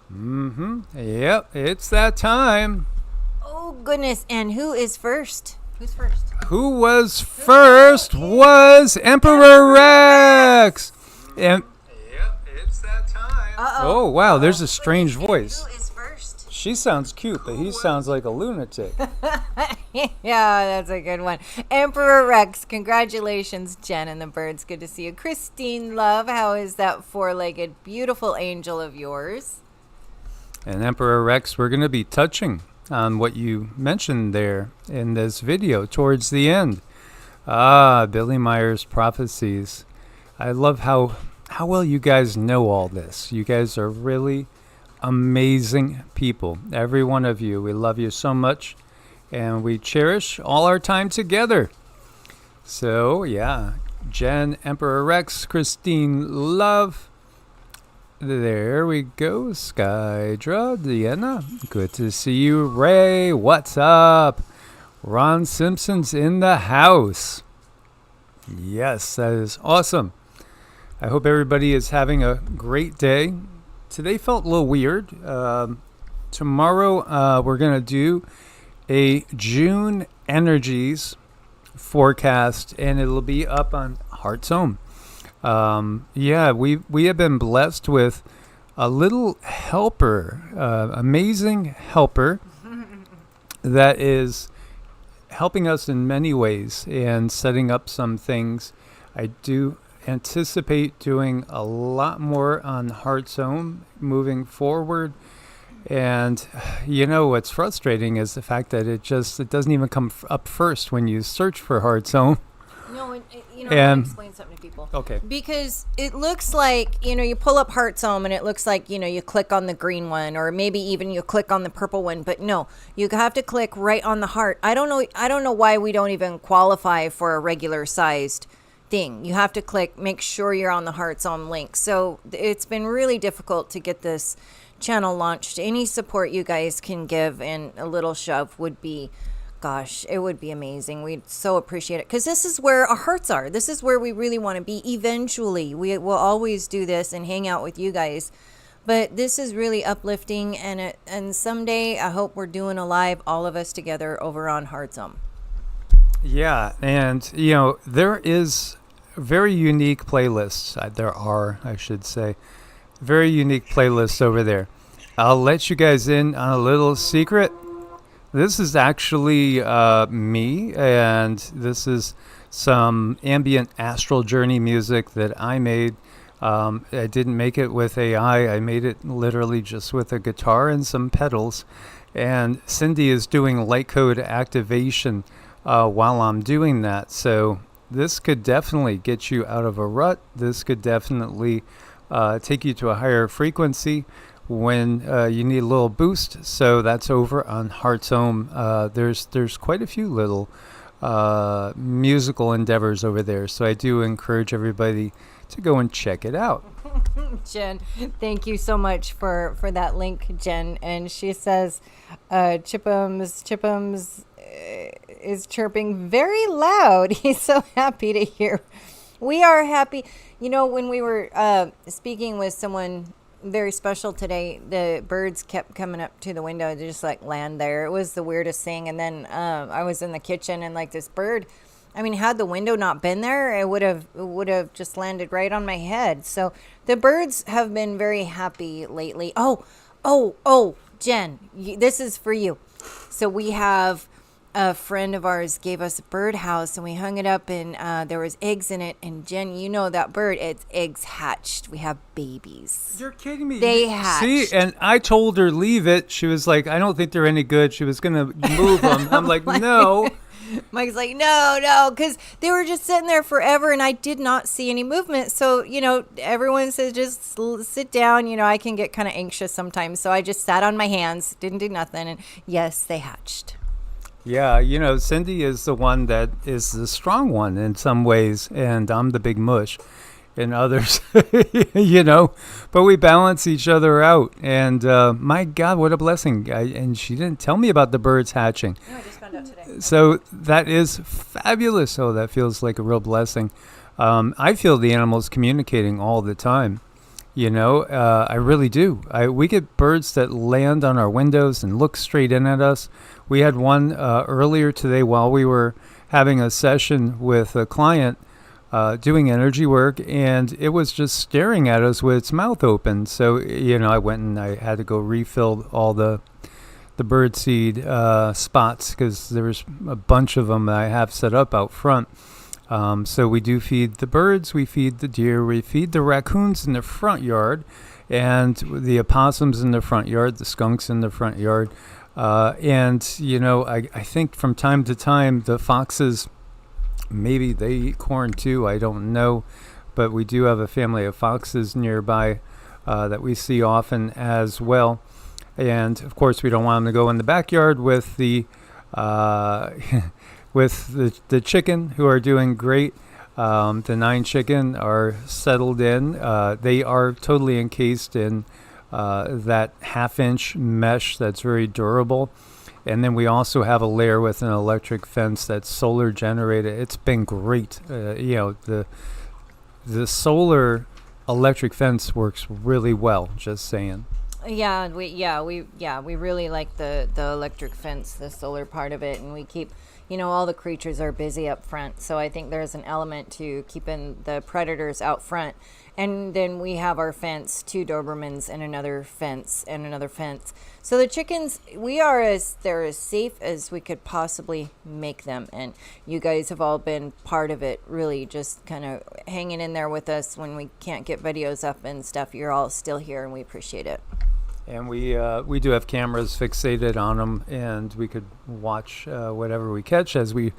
Yep, it's that time. Oh, goodness. And who is first? Who's first? Who was first was Emperor Rex. Yep, it's that time. Oh, wow, there's a strange voice. Who is first? She sounds cute, but he sounds like a lunatic. Yeah, that's a good one. Emperor Rex, congratulations, Jen and the birds. Good to see you. Christine Love, how is that four-legged beautiful angel of yours? And Emperor Rex, we're going to be touching on what you mentioned there in this video towards the end. Billy Meyer's prophecies. I love how well you guys know all this. You guys are really amazing people. Every one of you. We love you so much, and we cherish all our time together. So, yeah, Jen, Emperor Rex, Christine Love. There we go. Skydra, Deanna. Good to see you. Ray, what's up? Ron Simpson's in the house. Yes, that is awesome. I hope everybody is having a great day. Today felt a little weird. Tomorrow we're going to do a June energies forecast, and it'll be up on Heart's Home. We have been blessed with a little helper, amazing helper that is helping us in many ways and setting up some things. I do anticipate doing a lot more on Heart's Home moving forward. And what's frustrating is the fact that it doesn't even come up first when you search for Heart's Home. No, I want to explain something to people. Okay. Because it looks like, you pull up Heart's Home and it looks like, you click on the green one, or maybe even you click on the purple one. But no, you have to click right on the heart. I don't know why we don't even qualify for a regular sized thing. You have to make sure you're on the Heart's Home link. So it's been really difficult to get this channel launched. Any support you guys can give and a little shove would be, it would be amazing. We'd so appreciate it, because this is where our hearts are. This is where we really want to be eventually. We will always do this and hang out with you guys, but this is really uplifting, and someday I hope we're doing a live, all of us together over on Heart's Home. Yeah, and there is very unique playlists. I should say, very unique playlists over there. I'll let you guys in on a little secret. This is actually me, and this is some ambient astral journey music that I made. I didn't make it with AI. I made it literally just with a guitar and some pedals. And Cindy is doing light code activation while I'm doing that. So this could definitely get you out of a rut. This could definitely take you to a higher frequency when you need a little boost. So that's over on Heart's Home. There's quite a few little musical endeavors over there. So I do encourage everybody to go and check it out. Jen, thank you so much for that link, Jen. And she says, Chipums is chirping very loud. He's so happy to hear. We are happy. When we were speaking with someone very special today, the birds kept coming up to the window to just land there. It was the weirdest thing. And then I was in the kitchen, and this bird, had the window not been there, it would have just landed right on my head. So the birds have been very happy lately. Oh, Jen, this is for you. So we have a friend of ours gave us a birdhouse, and we hung it up, and there was eggs in it. And Jen, that bird, its eggs hatched. We have babies. You're kidding me. They hatched. See, and I told her leave it. She was like, I don't think they're any good. She was going to move them. I'm like, no. Mike's like, no, because they were just sitting there forever, and I did not see any movement. So, everyone says just sit down. I can get kind of anxious sometimes. So I just sat on my hands, didn't do nothing. And yes, they hatched. Yeah, Cindy is the one that is the strong one in some ways, and I'm the big mush in others, but we balance each other out. And my God, what a blessing. And she didn't tell me about the birds hatching. No, I just found out today. So that is fabulous. That feels like a real blessing. I feel the animals communicating all the time. I really do. We get birds that land on our windows and look straight in at us. We had one earlier today while we were having a session with a client doing energy work, and it was just staring at us with its mouth open. So, I went and I had to go refill all the birdseed spots because there's a bunch of them that I have set up out front. So we do feed the birds, we feed the deer, we feed the raccoons in the front yard, and the opossums in the front yard, the skunks in the front yard. I think from time to time the foxes, maybe they eat corn too, I don't know. But we do have a family of foxes nearby that we see often as well. And of course, we don't want them to go in the backyard with the with the chicken, who are doing great. The 9 chicken are settled in. They are totally encased in that 1/2-inch mesh that's very durable. And then we also have a layer with an electric fence that's solar generated. It's been great. The solar electric fence works really well. Just saying. Yeah, we really like the electric fence, the solar part of it, and we keep, all the creatures are busy up front. So I think there's an element to keeping the predators out front. And then we have our fence, 2 Dobermans and another fence and another fence. So the chickens, they're as safe as we could possibly make them. And you guys have all been part of it, really just kind of hanging in there with us when we can't get videos up and stuff. You're all still here and we appreciate it. And we do have cameras fixated on them, and we could watch whatever we catch, as we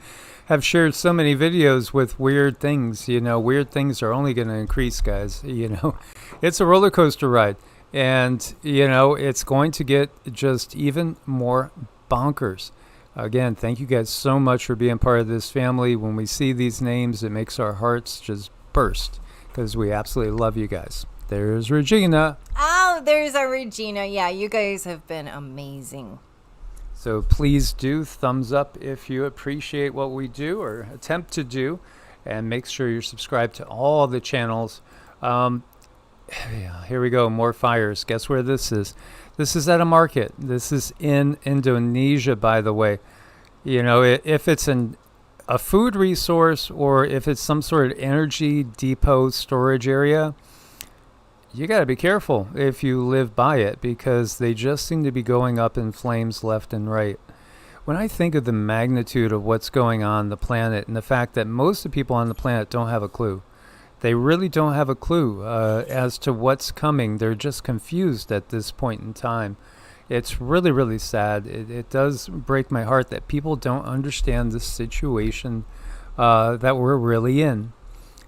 have shared so many videos with weird things. Weird things are only going to increase, guys. It's a roller coaster ride, and it's going to get just even more bonkers. Again, thank you guys so much for being part of this family. When we see these names, it makes our hearts just burst because we absolutely love you guys. There's Regina. Oh, there's our Regina. Yeah, you guys have been amazing. So please do thumbs up if you appreciate what we do or attempt to do, and make sure you're subscribed to all the channels. Here we go, more fires. Guess where this is? This is at a market. This is in Indonesia, by the way. If it's a food resource or if it's some sort of energy depot storage area, you got to be careful if you live by it, because they just seem to be going up in flames left and right. When I think of the magnitude of what's going on the planet and the fact that most of the people on the planet don't have a clue, they really don't have a clue as to what's coming. They're just confused at this point in time. It's really, really sad. It does break my heart that people don't understand the situation that we're really in.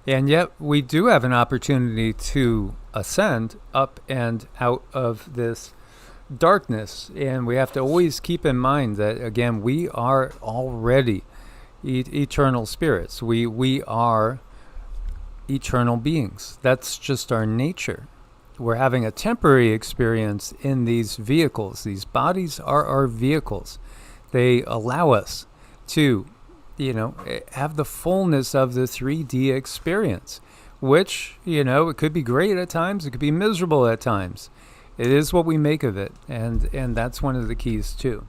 And yet we do have an opportunity to ascend up and out of this darkness. And we have to always keep in mind that, again, we are already eternal spirits. We are eternal beings. That's just our nature. We're having a temporary experience in these vehicles. These bodies are our vehicles. They allow us to have the fullness of the 3D experience, which, it could be great at times. It could be miserable at times. It is what we make of it. And that's one of the keys too.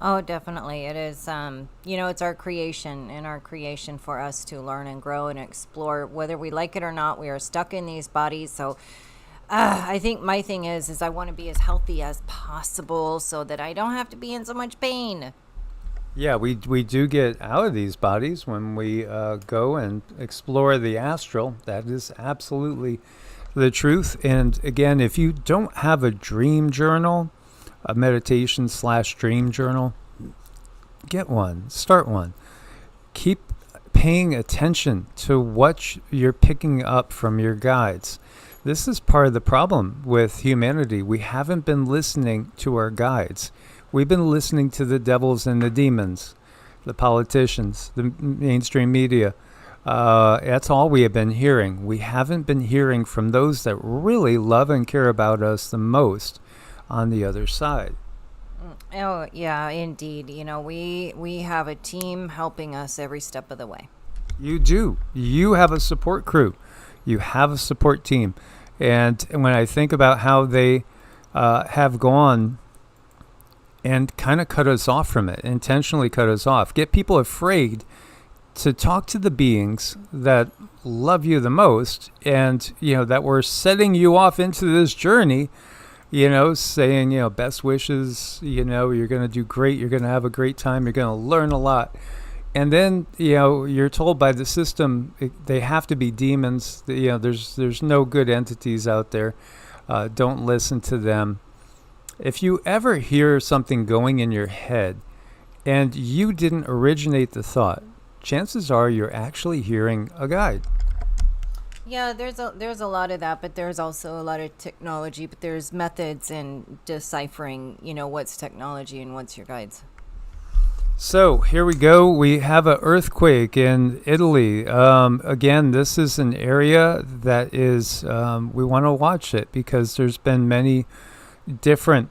Oh, definitely. It is, it's our creation, and our creation for us to learn and grow and explore, whether we like it or not. We are stuck in these bodies. So I think my thing is I want to be as healthy as possible so that I don't have to be in so much pain. Yeah, we do get out of these bodies when we go and explore the astral. That is absolutely the truth. And again, if you don't have a dream journal, a meditation/dream journal, get one. Start one. Keep paying attention to what you're picking up from your guides. This is part of the problem with humanity. We haven't been listening to our guides. We've been listening to the devils and the demons, the politicians, the mainstream media. That's all we have been hearing. We haven't been hearing from those that really love and care about us the most on the other side. Oh, yeah, indeed. We have a team helping us every step of the way. You do. You have a support crew. You have a support team. And when I think about how they have gone and kind of cut us off from it, intentionally cut us off, get people afraid to talk to the beings that love you the most, and that we're setting you off into this journey, saying best wishes, you're going to do great, you're going to have a great time, you're going to learn a lot. And then you're told by the system they have to be demons. There's no good entities out there. Don't listen to them. If you ever hear something going in your head and you didn't originate the thought, chances are you're actually hearing a guide. Yeah, there's a lot of that, but there's also a lot of technology, but there's methods in deciphering, what's technology and what's your guides. So here we go. We have an earthquake in Italy. Again, this is an area that is, we want to watch it because there's been many different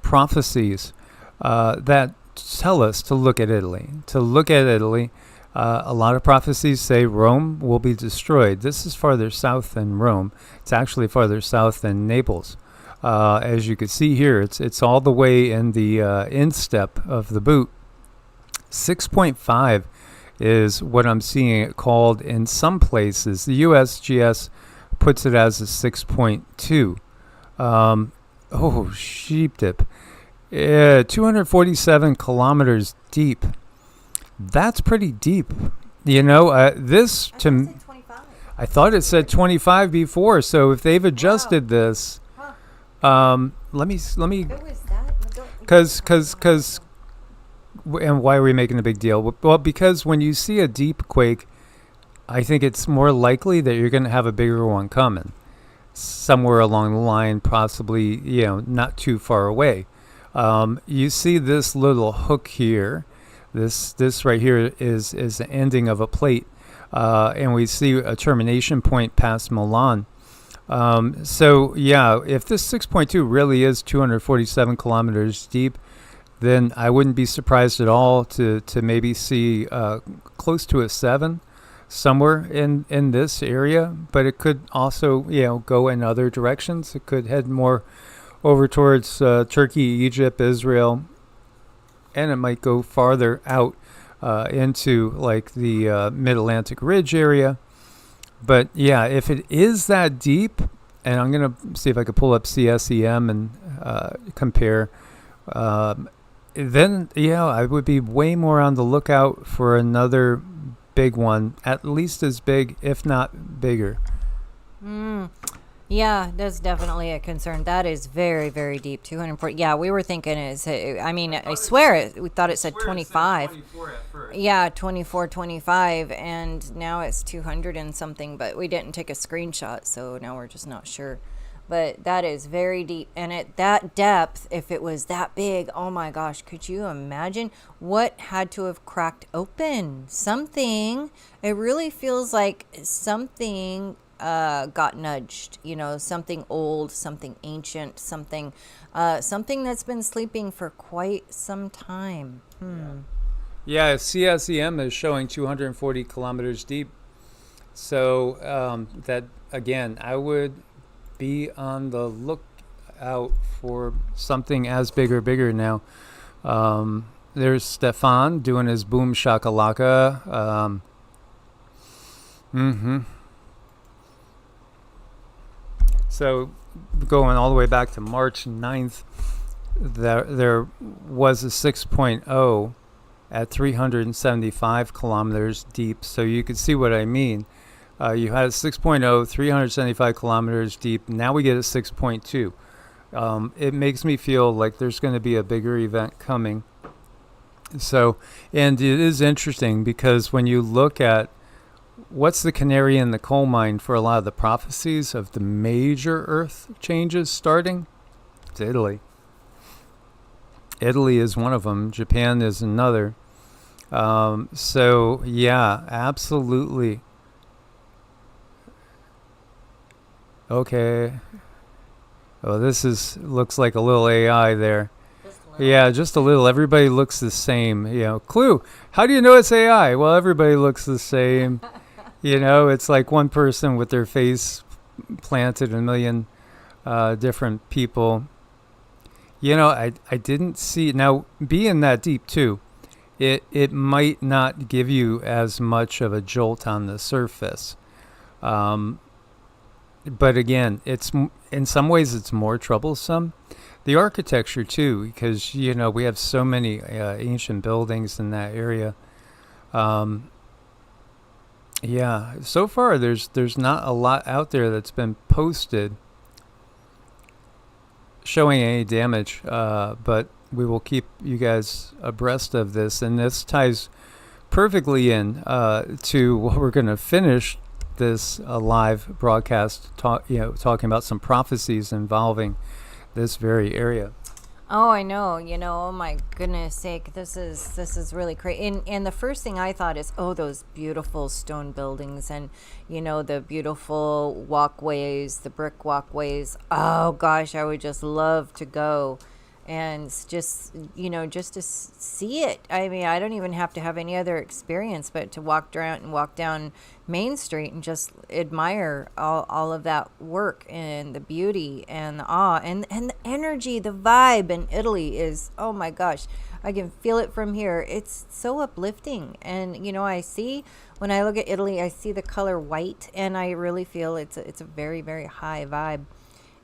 prophecies that tell us to look at Italy. A lot of prophecies say Rome will be destroyed. This is farther south than Rome. It's actually farther south than Naples. As you can see here, it's all the way in the instep of the boot. 6.5 is what I'm seeing it called in some places. The USGS puts it as a 6.2. Sheep dip. 247 kilometers deep. That's pretty deep. This to I thought it said 25 before. So if they've adjusted this, let me, because. And why are we making a big deal? Well, because when you see a deep quake, I think it's more likely that you're going to have a bigger one coming somewhere along the line, possibly, not too far away. You see this little hook here. This right here is the ending of a plate, and we see a termination point past Milan. So yeah, if this 6.2 really is 247 kilometers deep, then I wouldn't be surprised at all to maybe see close to a 7 somewhere in this area. But it could also, go in other directions. It could head more over towards Turkey, Egypt, Israel, and it might go farther out into like the Mid-Atlantic Ridge area. But yeah, if it is that deep, and I'm going to see if I could pull up CSEM and compare, then I would be way more on the lookout for another big one, at least as big, if not bigger. Yeah, that's definitely a concern. That is very, very deep. 240. Yeah, we were thinking I swear we thought it said 25. 24 at first. Yeah, 24, 25, and now it's 200 and something, but we didn't take a screenshot, so now we're just not sure. But that is very deep. And at that depth, if it was that big, oh my gosh, could you imagine what had to have cracked open? Something. It really feels like something got nudged. Something old, something ancient, something that's been sleeping for quite some time. Yeah, CSEM is showing 240 kilometers deep. So that, again, I would be on the lookout for something as big or bigger now. There's Stefan doing his boom shakalaka. So going all the way back to March 9th, there was a 6.0 at 375 kilometers deep. So you can see what I mean. You had a 6.0, 375 kilometers deep. Now we get a 6.2. It makes me feel like there's going to be a bigger event coming. So, and it is interesting because when you look at what's the canary in the coal mine for a lot of the prophecies of the major earth changes starting, it's Italy. Italy is one of them. Japan is another. So, yeah, absolutely. Okay. Oh, looks like a little AI there. Yeah, just a little. Everybody looks the same. Clue. How do you know it's AI? Well, everybody looks the same. It's like one person with their face planted, a million different people. I didn't see, now being that deep too, it might not give you as much of a jolt on the surface. But again, in some ways it's more troublesome. The architecture too, because we have so many ancient buildings in that area. Yeah, so far there's not a lot out there that's been posted showing any damage, but we will keep you guys abreast of this, and this ties perfectly in to what we're going to finish this live broadcast talking about some prophecies involving this very area. Oh, I know. Oh my goodness sake, this is really crazy. And the first thing I thought is, oh, those beautiful stone buildings, and the beautiful walkways, the brick walkways. Oh gosh, I would just love to go and just to see it. I mean, I don't even have to have any other experience, but to walk down Main Street and just admire all of that work and the beauty and the awe and the energy, the vibe in Italy is, oh my gosh, I can feel it from here. It's so uplifting. And when I look at Italy, I see the color white, and I really feel it's a very, very high vibe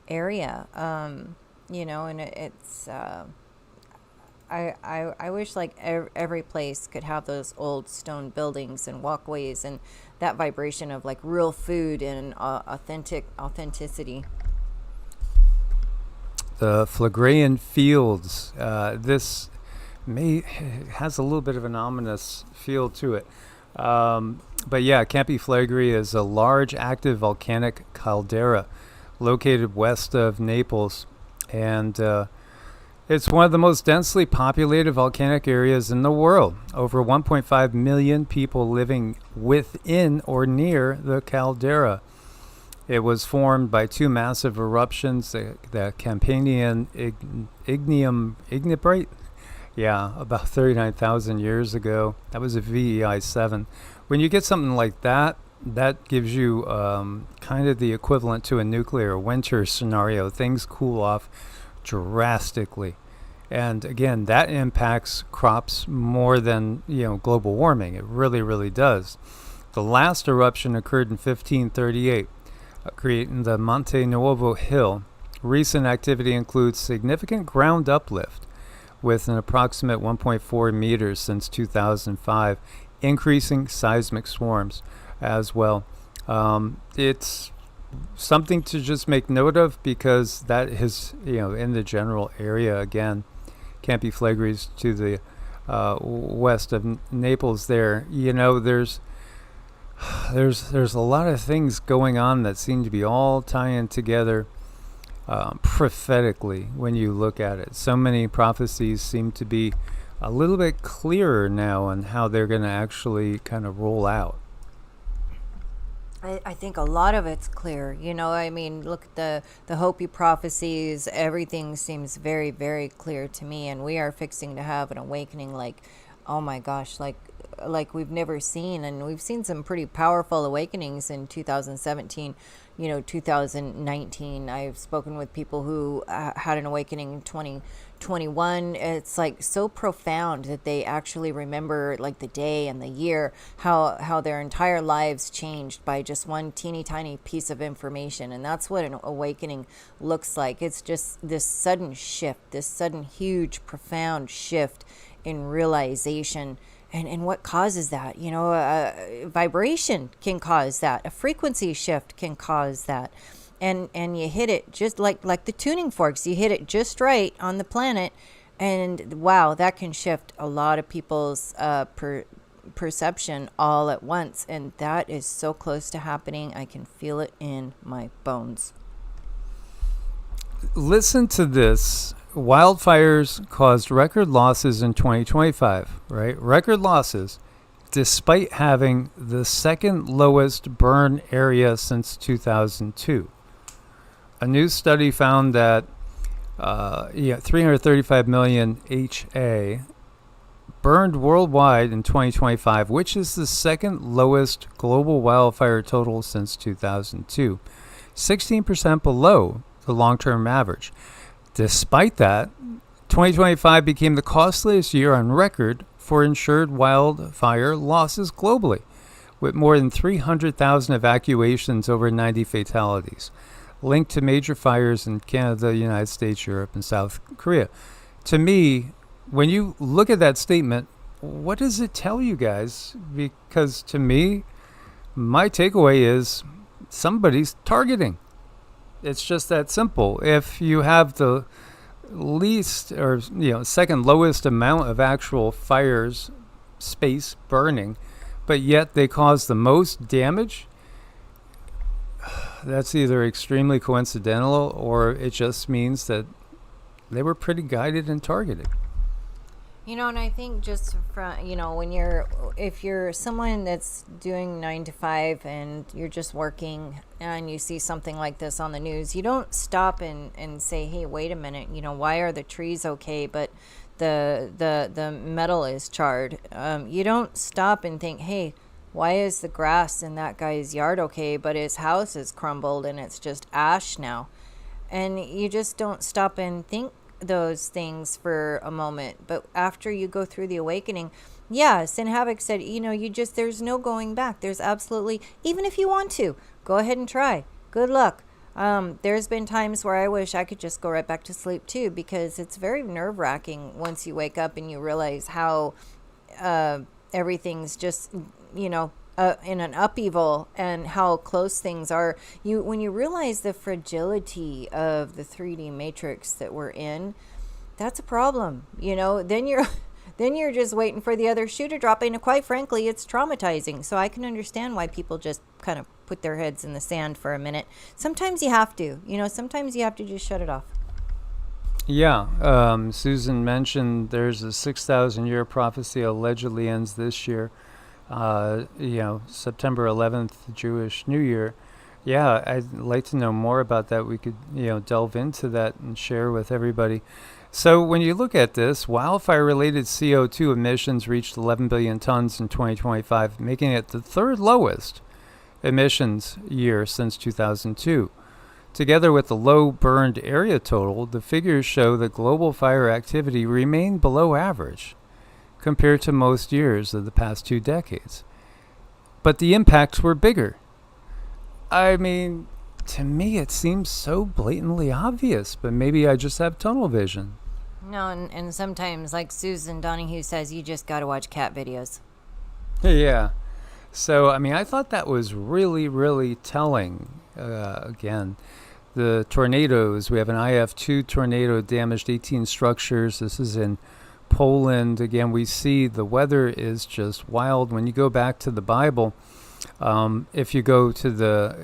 area. And it's I wish like every place could have those old stone buildings and walkways and that vibration of like real food and authenticity. The Phlegraean Fields. This has a little bit of an ominous feel to it. But yeah, Campi Flegrei is a large active volcanic caldera located west of Naples. And it's one of the most densely populated volcanic areas in the world. Over 1.5 million people living within or near the caldera. It was formed by two massive eruptions, the Campanian Igneum Ignibrite, about 39,000 years ago. That was a VEI 7. When you get something like that, that gives you kind of the equivalent to a nuclear winter scenario. Things cool off drastically. And again, that impacts crops more than global warming. It really, really does. The last eruption occurred in 1538, creating the Monte Nuovo Hill. Recent activity includes significant ground uplift with an approximate 1.4 meters since 2005, increasing seismic swarms as well. It's something to just make note of, because that is in the general area. Again, Campi Flegrei to the west of Naples there. There's a lot of things going on that seem to be all tying together prophetically when you look at it. So many prophecies seem to be a little bit clearer now on how they're going to actually kind of roll out. I think a lot of it's clear. Look at the Hopi prophecies. Everything seems very, very clear to me. And we are fixing to have an awakening like, oh my gosh, like we've never seen. And we've seen some pretty powerful awakenings in 2017, 2019. I've spoken with people who had an awakening in 2021. It's like so profound that they actually remember like the day and the year, how their entire lives changed by just one teeny tiny piece of information. And that's what an awakening looks like. It's just this sudden shift, this sudden huge profound shift in realization. And what causes that? Vibration can cause that. A frequency shift can cause that. And you hit it just like the tuning forks. You hit it just right on the planet. And wow, that can shift a lot of people's perception all at once. And that is so close to happening. I can feel it in my bones. Listen to this. Wildfires caused record losses in 2025, right? Record losses, despite having the second lowest burn area since 2002. A new study found that 335 million HA burned worldwide in 2025, which is the second lowest global wildfire total since 2002. 16% below the long-term average. Despite that, 2025 became the costliest year on record for insured wildfire losses globally, with more than 300,000 evacuations, over 90 fatalities, linked to major fires in Canada, United States, Europe, and South Korea. To me, when you look at that statement, what does it tell you guys? Because to me, my takeaway is somebody's targeting. It's just that simple. If you have the least or second lowest amount of actual fires space burning, but yet they cause the most damage, that's either extremely coincidental or it just means that they were pretty guided and targeted. And I think just from, if you're someone that's doing 9 to 5 and you're just working and you see something like this on the news, you don't stop and say, hey, wait a minute, why are the trees okay, but the metal is charred? You don't stop and think, hey, why is the grass in that guy's yard okay, but his house is crumbled and it's just ash now? And you just don't stop and think those things for a moment. But after you go through the awakening, Sin Havoc said, there's no going back. There's absolutely, even if you want to, go ahead and try. Good luck. There's been times where I wish I could just go right back to sleep too, because it's very nerve-wracking once you wake up and you realize how everything's just, in an upheaval and how close things are. When you realize the fragility of the 3D matrix that we're in, that's a problem. Then you're just waiting for the other shoe to drop, and quite frankly, it's traumatizing. So I can understand why people just kind of put their heads in the sand for a minute. Sometimes you have to, sometimes you have to just shut it off. Yeah, Susan mentioned there's a 6,000 year prophecy allegedly ends this year. September 11th, Jewish New Year. Yeah, I'd like to know more about that. We could, delve into that and share with everybody. So when you look at this, wildfire-related CO2 emissions reached 11 billion tons in 2025, making it the third lowest emissions year since 2002. Together with the low burned area total, the figures show that global fire activity remained below average compared to most years of the past 2 decades. But the impacts were bigger. I mean, to me it seems so blatantly obvious, but maybe I just have tunnel vision. No, and sometimes, like Susan Donahue says, you just got to watch cat videos. Yeah. So, I thought that was really, really telling. Again, the tornadoes, we have an IF2 tornado damaged 18 structures. This is in Poland. Again, we see the weather is just wild. When you go back to the Bible, if you go to the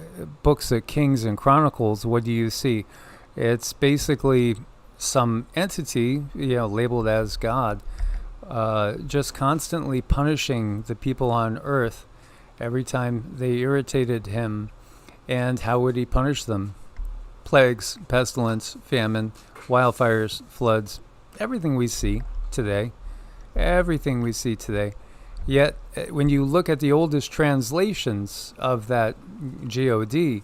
books of Kings and Chronicles, what do you see? It's basically some entity, labeled as God, just constantly punishing the people on earth every time they irritated him. And how would he punish them? Plagues, pestilence, famine, wildfires, floods, everything we see today. Yet, when you look at the oldest translations of that God,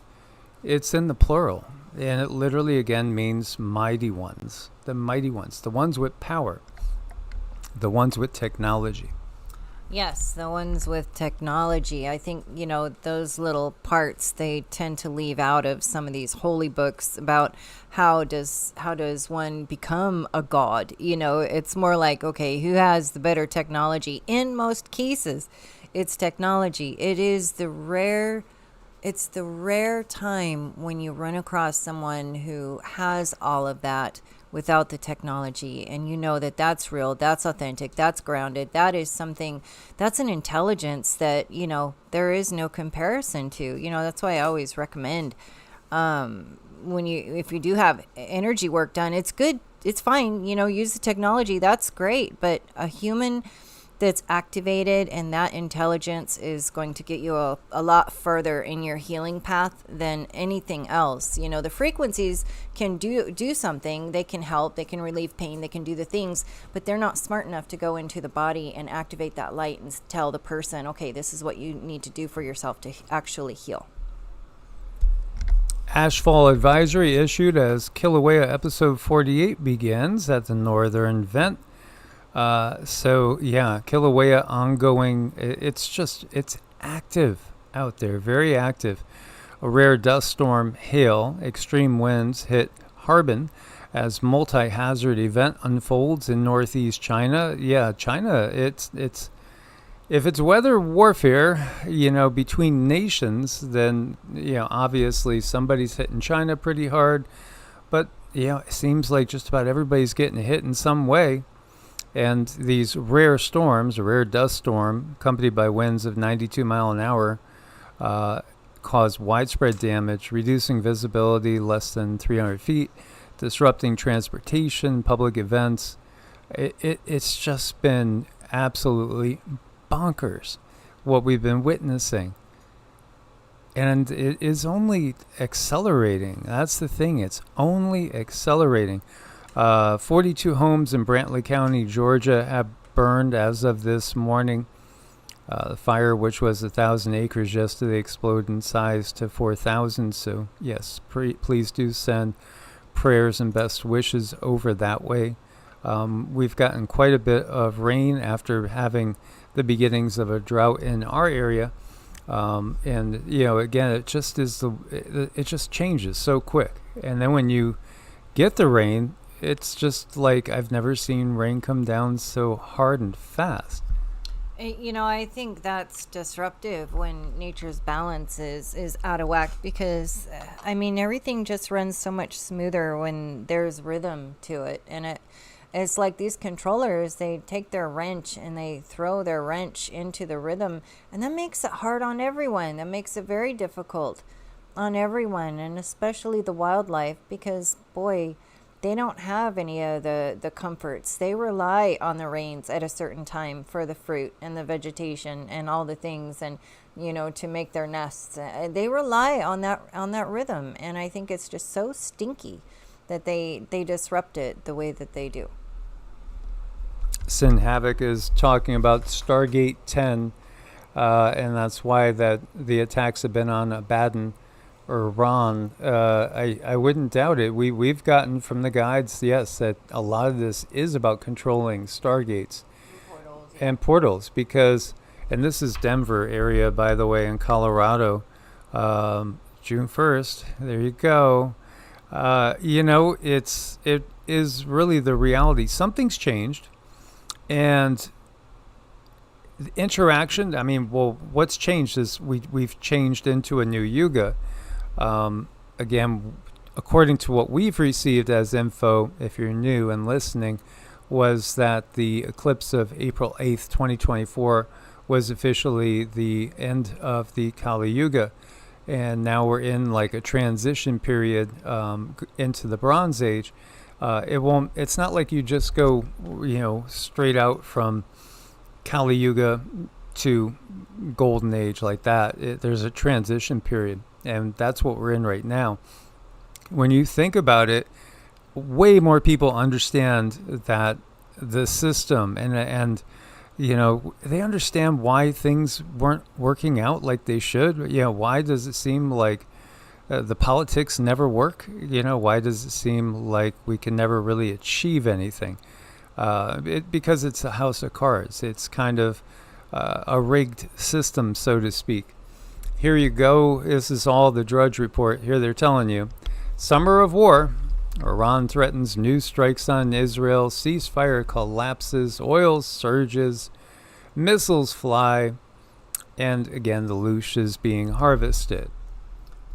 it's in the plural. And it literally, again, means mighty ones. The mighty ones. The ones with power. The ones with technology. Yes, the ones with technology. I think, those little parts they tend to leave out of some of these holy books about how does one become a god. It's more like, okay, who has the better technology? In most cases, it's technology. It's the rare time when you run across someone who has all of that without the technology, and that's real, that's authentic, that's grounded, that is something, that's an intelligence that there is no comparison to. That's why I always recommend, if you do have energy work done, it's good, it's fine, use the technology, that's great, but a human that's activated and that intelligence is going to get you a lot further in your healing path than anything else. The frequencies can do something. They can help, they can relieve pain, they can do the things, but they're not smart enough to go into the body and activate that light and tell the person, okay, this is what you need to do for yourself to actually heal. Ashfall advisory issued as Kilauea episode 48 begins at the northern vent. So yeah, Kilauea ongoing. It's active out there, very active. A rare dust storm, hail, extreme winds hit Harbin as multi-hazard event unfolds in northeast China. Yeah, China. It's if it's weather warfare, between nations, then obviously somebody's hitting China pretty hard. But it seems like just about everybody's getting hit in some way. And these rare storms, a rare dust storm, accompanied by winds of 92 mile an hour, caused widespread damage, reducing visibility less than 300 feet, disrupting transportation, public events. It's just been absolutely bonkers what we've been witnessing. And it is only accelerating. That's the thing. It's only accelerating. 42 homes in Brantley County, Georgia, have burned as of this morning. The fire, which was 1,000 acres yesterday, exploded in size to 4,000. So, yes, please do send prayers and best wishes over that way. We've gotten quite a bit of rain after having the beginnings of a drought in our area. And, again, it just changes so quick. And then when you get the rain, it's just like I've never seen rain come down so hard and fast. I think that's disruptive when nature's balance is out of whack because, everything just runs so much smoother when there's rhythm to it. And it's like these controllers, they take their wrench and they throw their wrench into the rhythm, and that makes it hard on everyone. That makes it very difficult on everyone, and especially the wildlife, because, boy, they don't have any of the comforts. They rely on the rains at a certain time for the fruit and the vegetation and all the things, and to make their nests. They rely on that rhythm, and I think it's just so stinky that they disrupt it the way that they do. Sin Havoc is talking about Stargate 10, and that's why that the attacks have been on Abaddon or Ron. I wouldn't doubt it. We've gotten from the guides, yes, that a lot of this is about controlling stargates and portals, because, and this is Denver area, by the way, in Colorado, June 1st. There you go. It is really the reality. Something's changed, and the interaction. What's changed is we've changed into a new yuga. Again, according to what we've received as info, if you're new and listening, was that the eclipse of April 8th, 2024 was officially the end of the Kali Yuga. And now we're in like a transition period into the Bronze Age. It's not like you just go, straight out from Kali Yuga to Golden Age like that. There's a transition period. And that's what we're in right now. When you think about it, way more people understand that the system and they understand why things weren't working out like they should. Why does it seem like the politics never work? Why does it seem like we can never really achieve anything? Because it's a house of cards. It's kind of a rigged system, so to speak. Here you go. This is all the Drudge Report. Here they're telling you. Summer of war. Iran threatens new strikes on Israel. Ceasefire collapses. Oil surges. Missiles fly. And again, the loosh is being harvested.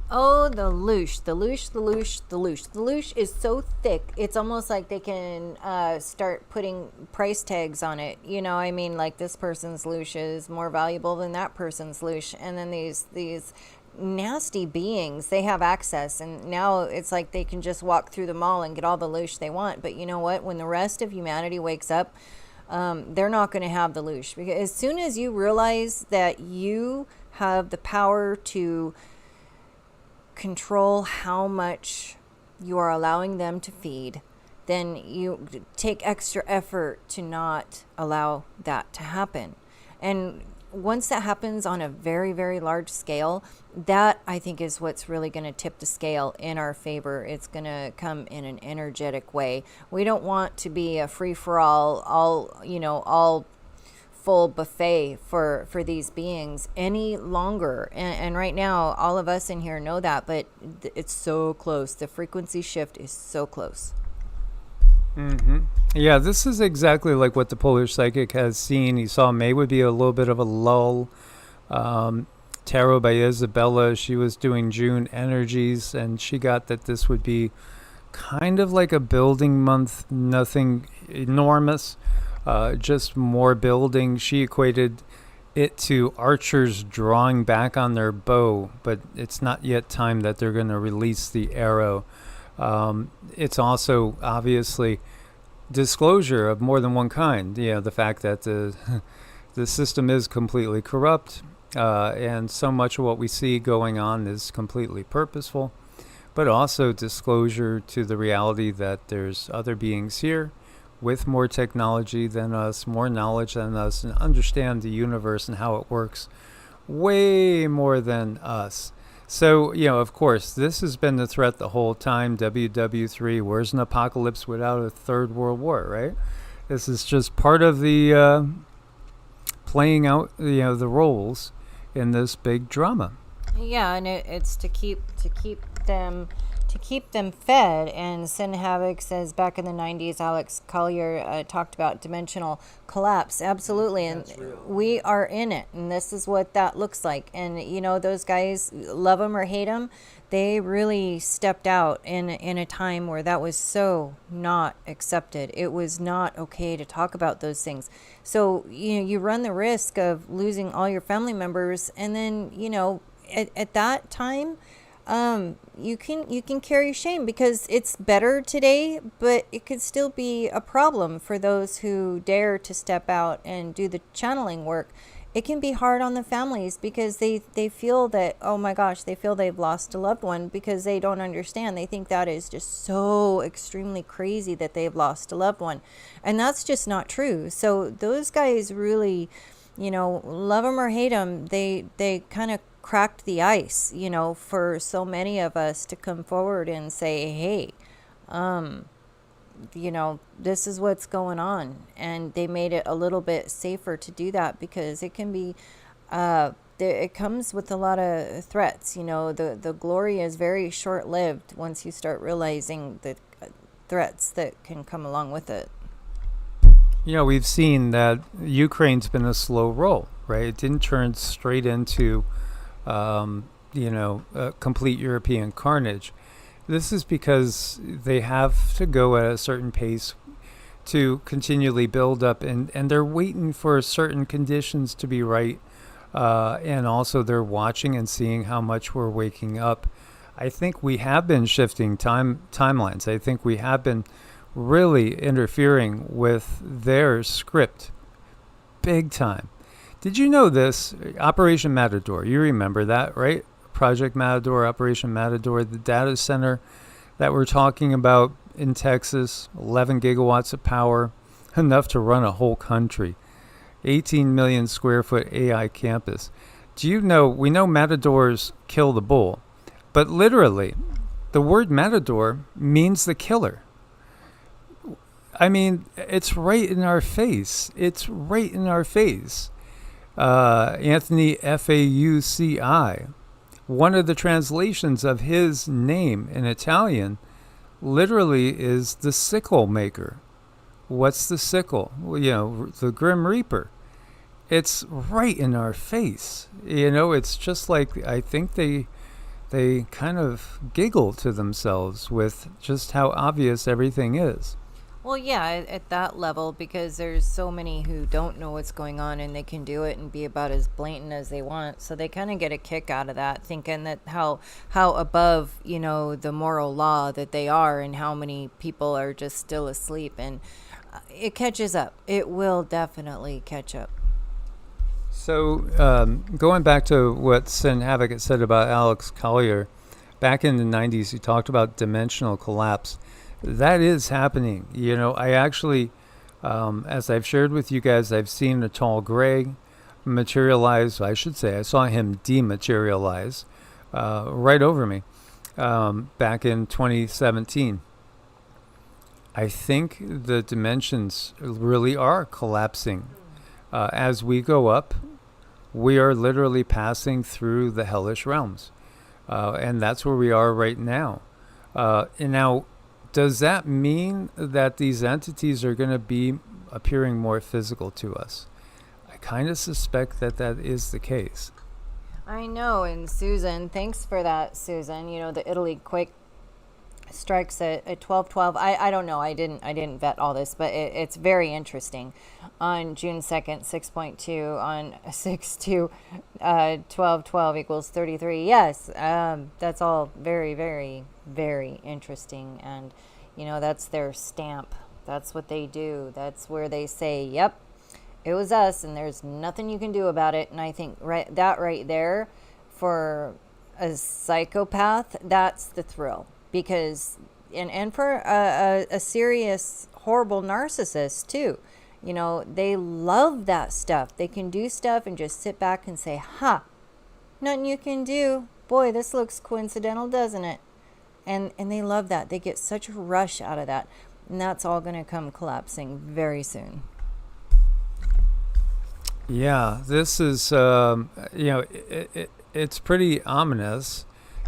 Oh, the loosh. The loosh, the loosh, the loosh. The loosh is so thick, it's almost like they can start putting price tags on it. Like this person's loosh is more valuable than that person's loosh. And then these nasty beings, they have access. And now it's like they can just walk through the mall and get all the loosh they want. But you know what? When the rest of humanity wakes up, they're not going to have the loosh. Because as soon as you realize that you have the power to control how much you are allowing them to feed, then you take extra effort to not allow that to happen. And once that happens on a very, very large scale, that I think is what's really going to tip the scale in our favor. It's going to come in an energetic way. We don't want to be a free for all full buffet for these beings any longer. And right now, all of us in here know that, but it's so close. The frequency shift is so close. Mm-hmm. Yeah, this is exactly like what the polar psychic has seen. He saw May would be a little bit of a lull. Tarot by Isabella, she was doing June energies, and she got that this would be kind of like a building month, nothing enormous, just more building. She equated it to archers drawing back on their bow, but it's not yet time that they're going to release the arrow. It's also obviously disclosure of more than one kind. The fact that the system is completely corrupt, and so much of what we see going on is completely purposeful, but also disclosure to the reality that there's other beings here with more technology than us, more knowledge than us, and understand the universe and how it works way more than us. So, of course, this has been the threat the whole time. WW3, where's an apocalypse without a third world war, right? This is just part of the playing out, the roles in this big drama. Yeah, and it's to keep them fed. And Sin Havoc says back in the 90s, Alex Collier talked about dimensional collapse. Absolutely. And we are in it. And this is what that looks like. And, those guys, love them or hate them, they really stepped out in a time where that was so not accepted. It was not okay to talk about those things. So, you run the risk of losing all your family members. And then, at that time, you can carry shame, because it's better today, but it could still be a problem for those who dare to step out and do the channeling work. It can be hard on the families because they feel that, oh my gosh, they feel they've lost a loved one, because they don't understand. They think that is just so extremely crazy that they've lost a loved one. And that's just not true. So those guys really, love them or hate them, they kind of cracked the ice, for so many of us to come forward and say, hey, this is what's going on. And they made it a little bit safer to do that, because it can be, it comes with a lot of threats. The glory is very short-lived once you start realizing the threats that can come along with it. We've seen that Ukraine's been a slow roll, right? It didn't turn straight into complete European carnage. This is because they have to go at a certain pace to continually build up, and they're waiting for certain conditions to be right, and also they're watching and seeing how much we're waking up. I think we have been shifting timelines. I think we have been really interfering with their script big time. Did you know this? Operation Matador, you remember that, right? Project Matador, Operation Matador, the data center that we're talking about in Texas, 11 gigawatts of power, enough to run a whole country, 18 million square foot AI campus. Do you know, we know matadors kill the bull, but literally, the word matador means the killer. I mean, it's right in our face. It's right in our face. Anthony Fauci, one of the translations of his name in Italian, literally is the sickle maker. What's the sickle? Well, the Grim Reaper. It's right in our face. It's just like, I think they kind of giggle to themselves with just how obvious everything is. Well, yeah, at that level, because there's so many who don't know what's going on, and they can do it and be about as blatant as they want. So they kind of get a kick out of that, thinking that how above, the moral law that they are, and how many people are just still asleep. And it catches up. It will definitely catch up. So going back to what Sin Havoc had said about Alex Collier, back in the 90s, he talked about dimensional collapse. That is happening. I actually, as I've shared with you guys, I've seen a tall gray. materialize. I should say I saw him dematerialize right over me back in 2017. I think the dimensions really are collapsing. As we go up, we are literally passing through the hellish realms. And that's where we are right now. And now, does that mean that these entities are going to be appearing more physical to us? I kind of suspect that that is the case. I know. And Susan, thanks for that, Susan. You know, the Italy Quake strikes at 12:12. I don't know. I didn't vet all this, but it's very interesting. On June 2nd, 6.2, on 6/2, 12:12 equals 33. Yes, that's all very, very, very interesting. And, you know, that's their stamp. That's what they do. That's where they say, yep, it was us, and there's nothing you can do about it. And I think that right there, for a psychopath, that's the thrill. Because, and for a serious, horrible narcissist, too. You know, they love that stuff. They can do stuff and just sit back and say, ha, nothing you can do. Boy, this looks coincidental, doesn't it? And they love that. They get such a rush out of that. And that's all going to come collapsing very soon. Yeah, this is, it's pretty ominous.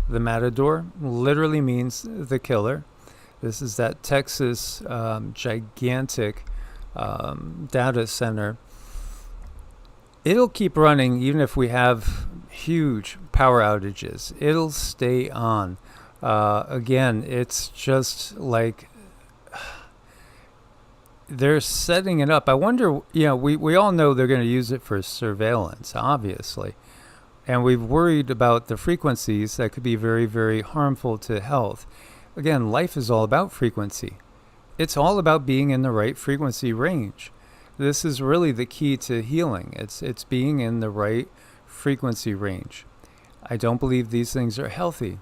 The Matador literally means the killer. This is that Texas gigantic data center. It'll keep running even if we have huge power outages. It'll stay on. Again, it's just like they're setting it up. I wonder, we all know they're going to use it for surveillance, obviously. And we've worried about the frequencies that could be very, very harmful to health. Again, life is all about frequency. It's all about being in the right frequency range. This is really the key to healing. It's being in the right frequency range. I don't believe these things are healthy.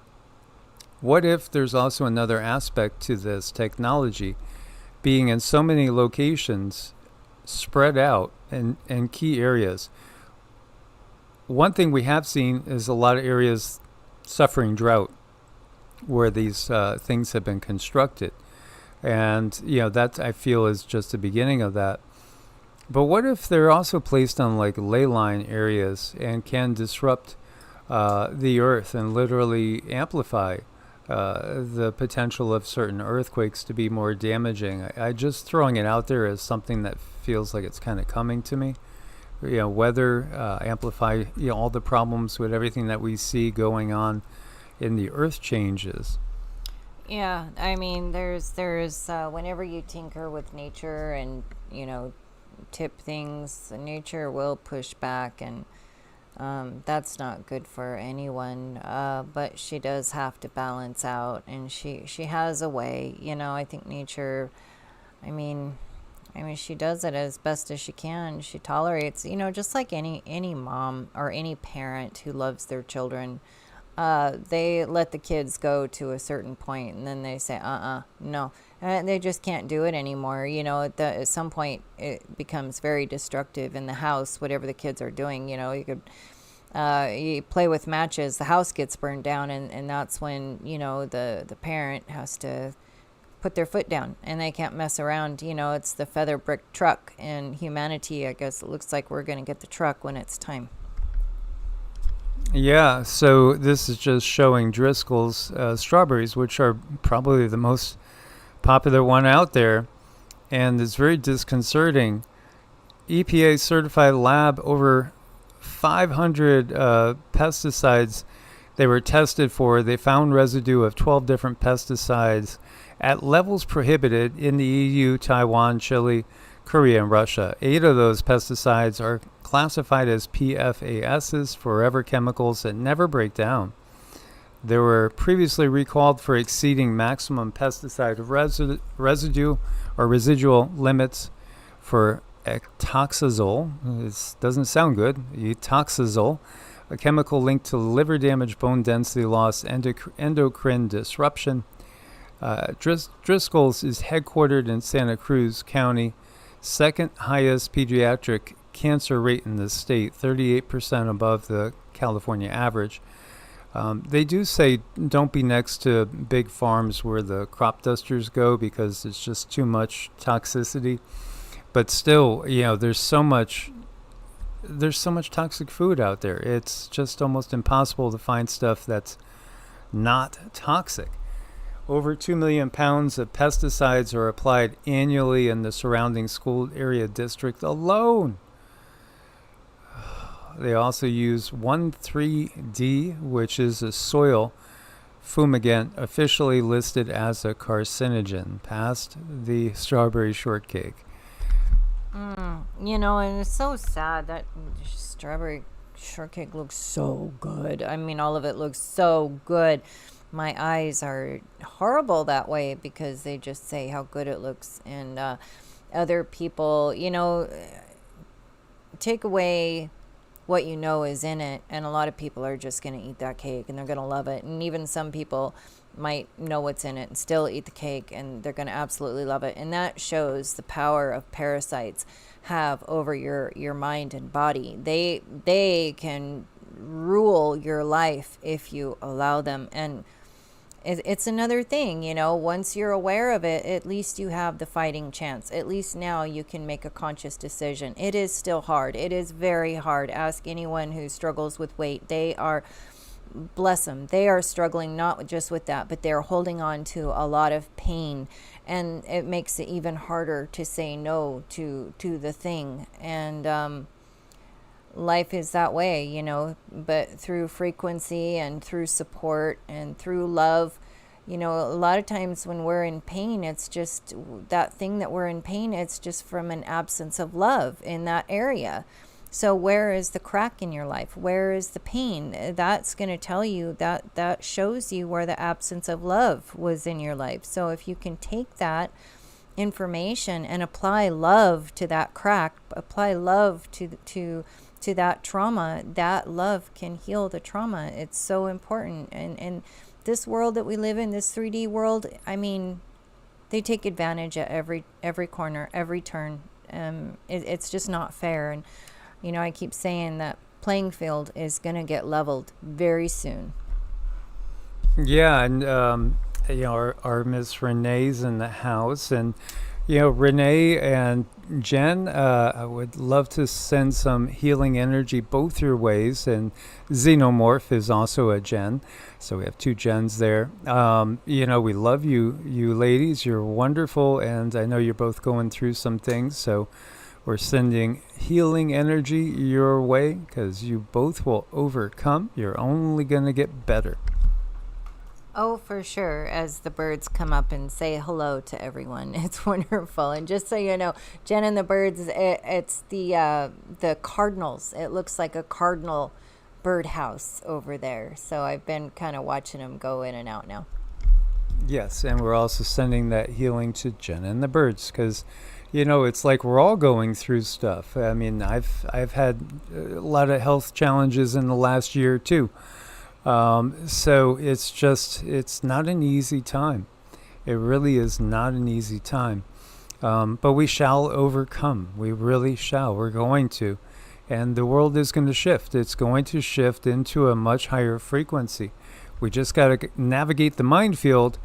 What if there's also another aspect to this technology, being in so many locations spread out in key areas? One thing we have seen is a lot of areas suffering drought where these things have been constructed. And, that I feel is just the beginning of that. But what if they're also placed on like ley line areas and can disrupt the earth and literally amplify the potential of certain earthquakes to be more damaging? I just throwing it out there as something that feels like it's kind of coming to me. Weather amplify all the problems with everything that we see going on in the earth changes. Yeah, I mean, there's whenever you tinker with nature and tip things, nature will push back, and that's not good for anyone. But she does have to balance out, and she has a way. I think nature. I mean, she does it as best as she can. She tolerates, just like any mom or any parent who loves their children. They let the kids go to a certain point, and then they say, no. And they just can't do it anymore. At some point, it becomes very destructive in the house, whatever the kids are doing. You could you play with matches, the house gets burned down, and that's when, the parent has to put their foot down, and they can't mess around. It's the feather brick truck, and humanity, I guess it looks like we're going to get the truck when it's time. Yeah, so this is just showing Driscoll's strawberries, which are probably the most popular one out there, and it's very disconcerting. EPA certified lab, over 500 pesticides they were tested for. They found residue of 12 different pesticides at levels prohibited in the EU, Taiwan, Chile, Korea, and Russia. 8 of those pesticides are classified as PFASs, forever chemicals that never break down. They were previously recalled for exceeding maximum pesticide residue or residual limits for etoxazole. This doesn't sound good. Etoxazole, a chemical linked to liver damage, bone density loss, endocrine disruption. Driscoll's is headquartered in Santa Cruz County, second highest pediatric cancer rate in the state, 38% above the California average. They do say don't be next to big farms where the crop dusters go because it's just too much toxicity. But still, there's so much toxic food out there. It's just almost impossible to find stuff that's not toxic. Over 2 million pounds of pesticides are applied annually in the surrounding school area district alone. They also use 1,3-D, which is a soil fumigant officially listed as a carcinogen, past the strawberry shortcake. And it's so sad that strawberry shortcake looks so good. I mean, all of it looks so good. My eyes are horrible that way because they just say how good it looks. And other people, take away what is in it, and a lot of people are just going to eat that cake and they're going to love it. And even some people might know what's in it and still eat the cake, and they're going to absolutely love it. And that shows the power of parasites have over your mind and body. They can rule your life if you allow them. And it's another thing, once you're aware of it, at least you have the fighting chance. At least now you can make a conscious decision. It is still hard. It is very hard. Ask anyone who struggles with weight. They are, bless them, they are struggling not just with that, but they're holding on to a lot of pain. And it makes it even harder to say no to the thing. And life is that way, but through frequency and through support and through love, a lot of times when we're in pain, it's just that thing that we're in pain, it's just from an absence of love in that area. So where is the crack in your life? Where is the pain? That's going to tell you that shows you where the absence of love was in your life. So if you can take that information and apply love to that crack, apply love to that trauma, that love can heal the trauma. It's so important. And this world that we live in, this 3D world, I mean, they take advantage at every corner, every turn. It's just not fair. And I keep saying that playing field is going to get leveled very soon. Yeah, and our Miss Renee's in the house, and Renee and Jen, I would love to send some healing energy both your ways. And Xenomorph is also a Jen. So we have two Jens there. We love you ladies. You're wonderful. And I know you're both going through some things. So we're sending healing energy your way because you both will overcome. You're only going to get better. Oh, for sure. As the birds come up and say hello to everyone, it's wonderful. And just so you know, Jen and the birds, it's the cardinals. It looks like a cardinal birdhouse over there. So I've been kind of watching them go in and out now. Yes, and we're also sending that healing to Jen and the birds because, it's like we're all going through stuff. I mean, I've had a lot of health challenges in the last year too. So it's not an easy time. It really is not an easy time. But we shall overcome. We really shall. We're going to. And the world is going to shift. It's going to shift into a much higher frequency. We just got to navigate the minefield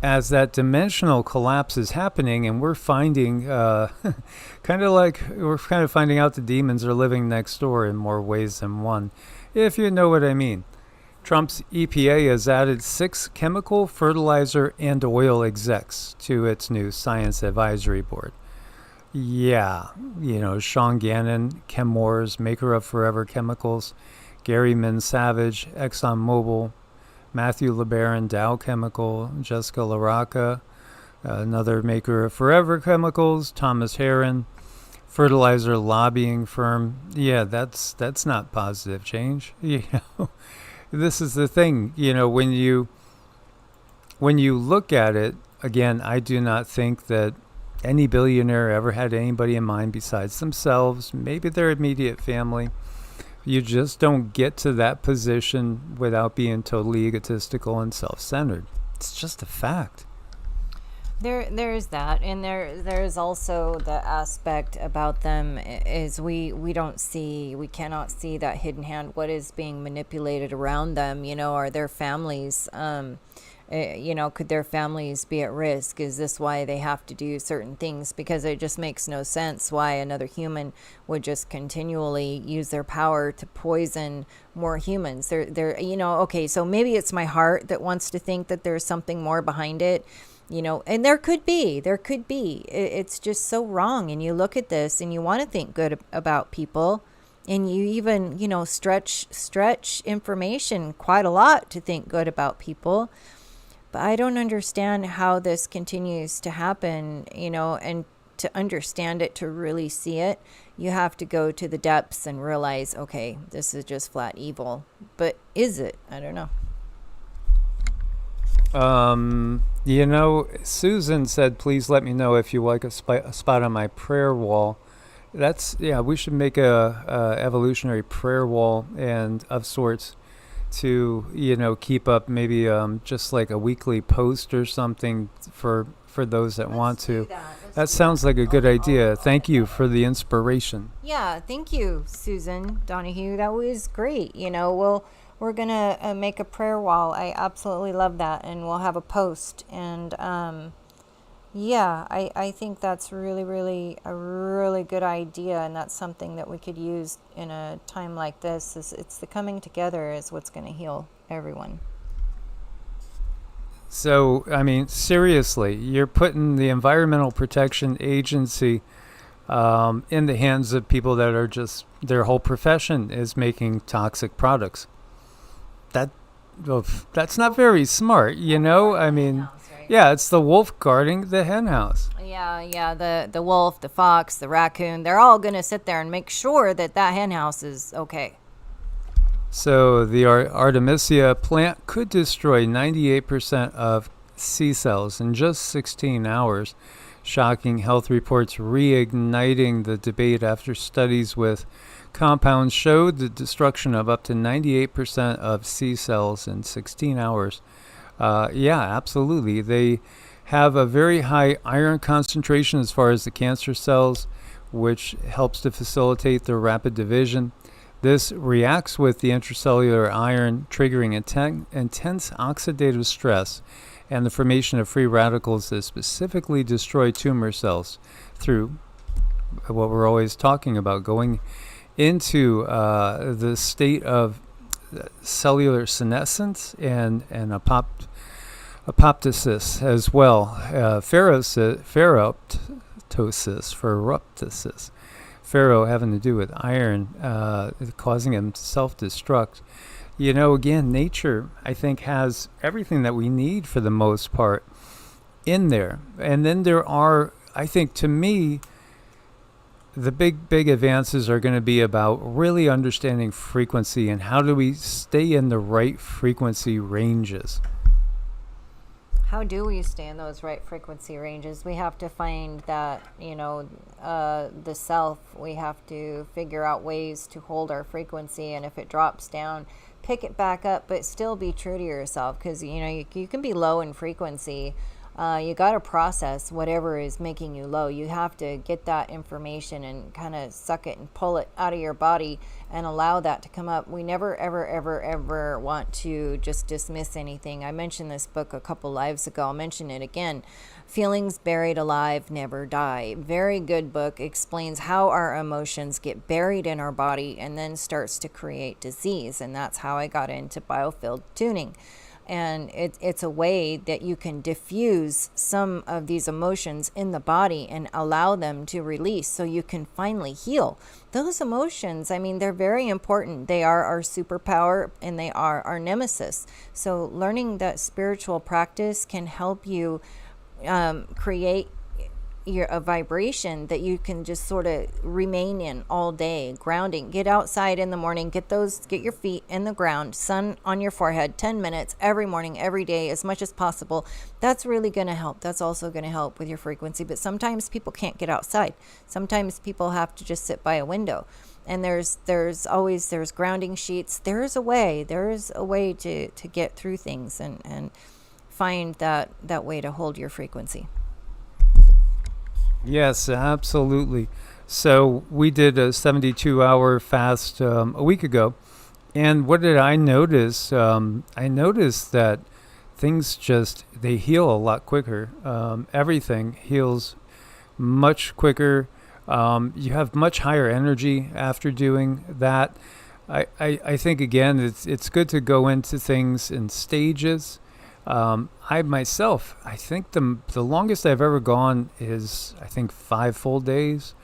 as that dimensional collapse is happening. And we're finding, kind of finding out the demons are living next door in more ways than one, if you know what I mean. Trump's EPA has added 6 chemical, fertilizer, and oil execs to its new science advisory board. Yeah, Sean Gannon, Chemours, maker of Forever Chemicals, Gary Savage, ExxonMobil, Matthew LeBaron, Dow Chemical, Jessica LaRocca, another maker of Forever Chemicals, Thomas Heron, fertilizer lobbying firm. Yeah, that's not positive change. This is the thing, when you look at it, again, I do not think that any billionaire ever had anybody in mind besides themselves, maybe their immediate family. You just don't get to that position without being totally egotistical and self-centered. It's just a fact. There's that, and there's also the aspect about them is we don't see, we cannot see that hidden hand, what is being manipulated around them. Are their families, could their families be at risk? Is this why they have to do certain things? Because it just makes no sense why another human would just continually use their power to poison more humans. Okay, so maybe it's my heart that wants to think that there's something more behind it. And there could be. It's just so wrong. And you look at this and you want to think good about people, and you even, stretch information quite a lot to think good about people. But I don't understand how this continues to happen, and to understand it, to really see it, you have to go to the depths and realize, okay, this is just flat evil. But is it? I don't know. Susan said, please let me know if you like a spot on my prayer wall. We should make a evolutionary prayer wall and of sorts to, keep up maybe just like a weekly post or something for those that want to. That sounds like a good idea. Thank you for the inspiration. Yeah, thank you, Susan Donahue. That was great. We're going to make a prayer wall. I absolutely love that. And we'll have a post. And I think that's really, really a really good idea. And that's something that we could use in a time like this. It's the coming together is what's going to heal everyone. So, seriously, you're putting the Environmental Protection Agency in the hands of people that are just, their whole profession is making toxic products. That's not very smart, Yeah, it's the wolf guarding the hen house. Yeah, the wolf, the fox, the raccoon, they're all going to sit there and make sure that hen house is okay. So the Artemisia plant could destroy 98% of C cells in just 16 hours. Shocking health reports reigniting the debate after studies with compounds showed the destruction of up to 98% of C cells in 16 hours. Absolutely. They have a very high iron concentration as far as the cancer cells, which helps to facilitate their rapid division. This reacts with the intracellular iron, triggering intense oxidative stress and the formation of free radicals that specifically destroy tumor cells through what we're always talking about, going into the state of cellular senescence and apoptosis as well. Ferroptosis. Ferro having to do with iron, causing him to self-destruct. Again, nature, I think, has everything that we need for the most part in there. And then there are, I think, to me, the big advances are going to be about really understanding frequency and how do we stay in the right frequency ranges. How do we stay in those right frequency ranges? We have to find that, the self. We have to figure out ways to hold our frequency. And if it drops down, pick it back up, but still be true to yourself. Because, you can be low in frequency. You got to process whatever is making you low. You have to get that information and kind of suck it and pull it out of your body and allow that to come up. We never, ever, ever, ever want to just dismiss anything. I mentioned this book a couple lives ago. I'll mention it again. Feelings Buried Alive Never Die. Very good book. Explains how our emotions get buried in our body and then starts to create disease. And that's how I got into biofield tuning. And it's a way that you can diffuse some of these emotions in the body and allow them to release so you can finally heal. Those emotions, they're very important. They are our superpower and they are our nemesis. So learning that spiritual practice can help you create a vibration that you can just sort of remain in all day. Grounding. Get outside in the morning. Get your feet in the ground. Sun on your forehead. 10 minutes every morning, every day, as much as possible. That's really going to help. That's also going to help with your frequency. But sometimes people can't get outside. Sometimes people have to just sit by a window. And there's grounding sheets. There's a way to get through things and find that way to hold your frequency. Yes, absolutely. So we did a 72-hour fast a week ago, and what did I notice? I noticed that things just they heal a lot quicker. Everything heals much quicker. You have much higher energy after doing that. I think again it's good to go into things in stages. I myself, I think the longest I've ever gone is I think 5 full days.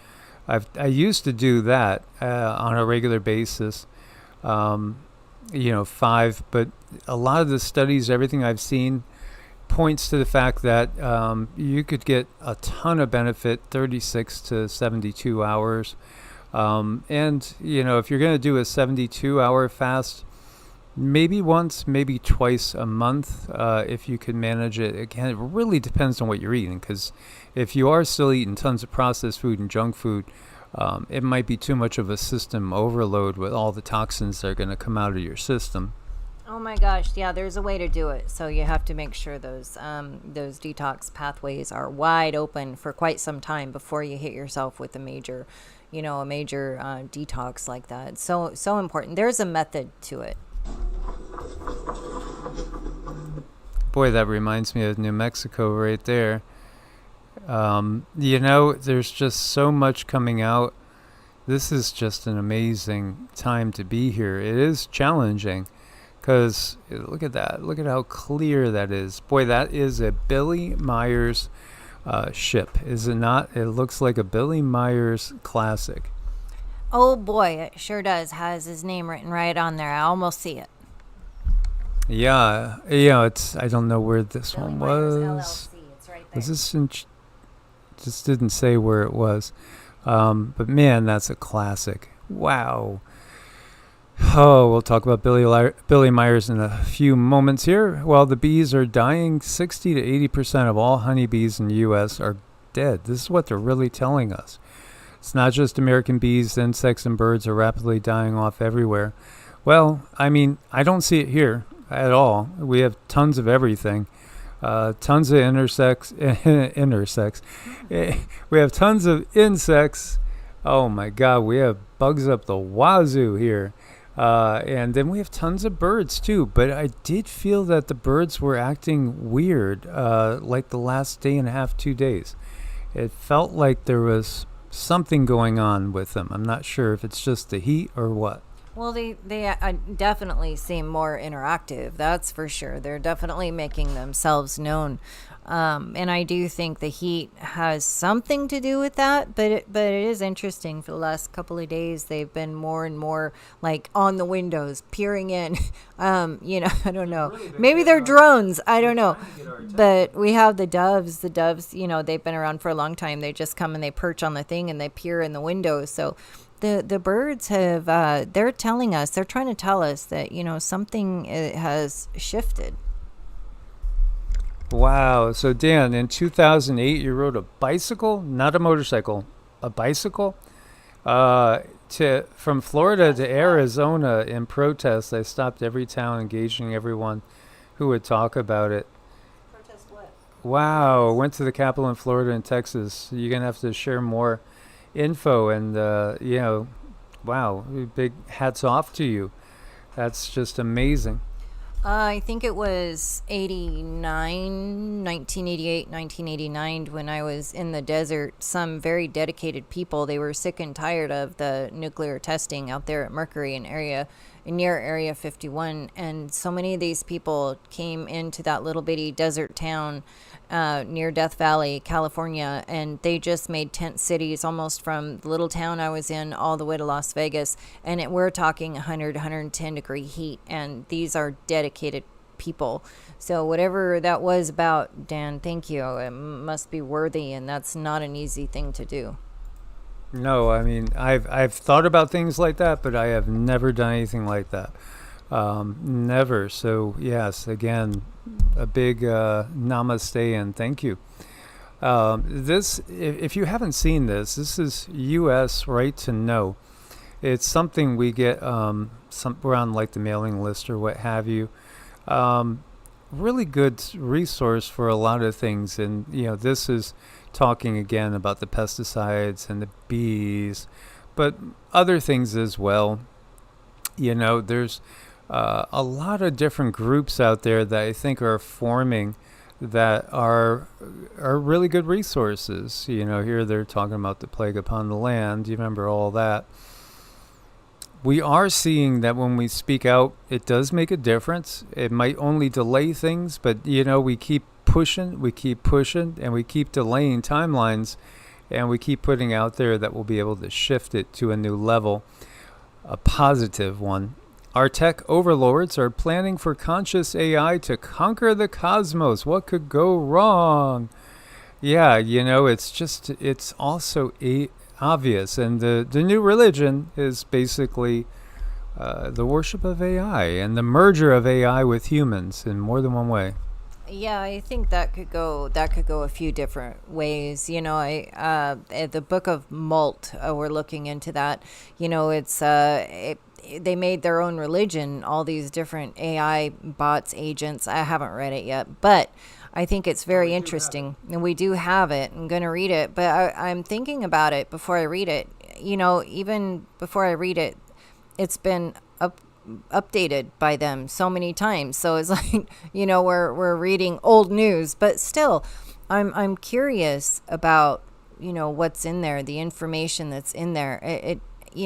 I used to do that on a regular basis. Um, 5, but a lot of the studies, everything I've seen, points to the fact that you could get a ton of benefit 36 to 72 hours. And, if you're going to do a 72-hour fast, maybe once, maybe twice a month, if you can manage it. Again, it really depends on what you're eating, because if you are still eating tons of processed food and junk food, it might be too much of a system overload with all the toxins that are going to come out of your system. Oh my gosh, yeah, there's a way to do it. So you have to make sure those detox pathways are wide open for quite some time before you hit yourself with a major detox like that. So important. There's a method to it. Boy, that reminds me of New Mexico right there. There's just so much coming out. This is just an amazing time to be here. It is challenging because look at that. Look at how clear that is. Boy, that is a Billy Myers ship, is it not? It looks like a Billy Myers classic. Oh boy, it sure does. Has his name written right on there. I almost see it. Yeah, I don't know where this Billy one Myers was. LLC. It's right there. Was this in? Just didn't say where it was. But man, that's a classic. Wow. Oh, we'll talk about Billy Myers in a few moments here. While the bees are dying, 60 to 80% of all honeybees in the U.S. are dead. This is what they're really telling us. It's not just American bees. Insects and birds are rapidly dying off everywhere. Well, I mean, I don't see it here at all. We have tons of everything. Tons of intersects. We have tons of insects. Oh my God, we have bugs up the wazoo here. And then we have tons of birds too. But I did feel that the birds were acting weird, like the last day and a half, 2 days. It felt like there was something going on with them. I'm not sure if it's just the heat or what. Well, they definitely seem more interactive. That's for sure. They're definitely making themselves known, and I do think the heat has something to do with that. But it is interesting. For the last couple of days, they've been more and more like on the windows, peering in. I don't know. Maybe they're drones. I don't know. But we have the doves. The doves, they've been around for a long time. They just come and they perch on the thing and they peer in the windows. So the birds have they're telling us, they're trying to tell us that something has shifted. Wow. So Dan, in 2008, you rode a bicycle, not a motorcycle, a bicycle, from Florida to Arizona in protest. I stopped every town, engaging everyone who would talk about it. Protest what? Wow. Went to the Capitol in Florida and Texas. You're gonna have to share more info, and wow, big hats off to you. That's just amazing. I think it was 1988, 1989, when I was in the desert. Some very dedicated people, they were sick and tired of the nuclear testing out there at Mercury near Area 51. And so many of these people came into that little bitty desert town near Death Valley, California, and they just made tent cities almost from the little town I was in all the way to Las Vegas. And we're talking 100, 110 degree heat, and these are dedicated people. So whatever that was about, Dan, thank you. It must be worthy, and that's not an easy thing to do. No, I mean, I've thought about things like that, but I have never done anything like that. Never. So yes, again, a big namaste and thank you. This, if you haven't seen this is U.S. Right to Know. It's something we get we're on like the mailing list or what have you. really good resource for a lot of things. And, this is talking again about the pesticides and the bees, but other things as well. There's a lot of different groups out there that I think are forming that are really good resources. Here they're talking about the plague upon the land. You remember all that. We are seeing that when we speak out, it does make a difference. It might only delay things, but we keep pushing, and we keep delaying timelines, and we keep putting out there that we'll be able to shift it to a new level, a positive one. Our tech overlords are planning for conscious AI to conquer the cosmos. What could go wrong? Yeah, it's also obvious. And the new religion is basically the worship of AI and the merger of AI with humans in more than one way. Yeah, I think that could go a few different ways. At the Book of Malt, we're looking into that. They made their own religion, all these different AI bots, agents. I haven't read it yet, but I think it's very interesting. And we do have it. I'm going to read it, but I'm thinking about it before I read it. Even before I read it, it's been updated by them so many times. So it's like, we're reading old news, but still, I'm curious about, what's in there, the information that's in there. It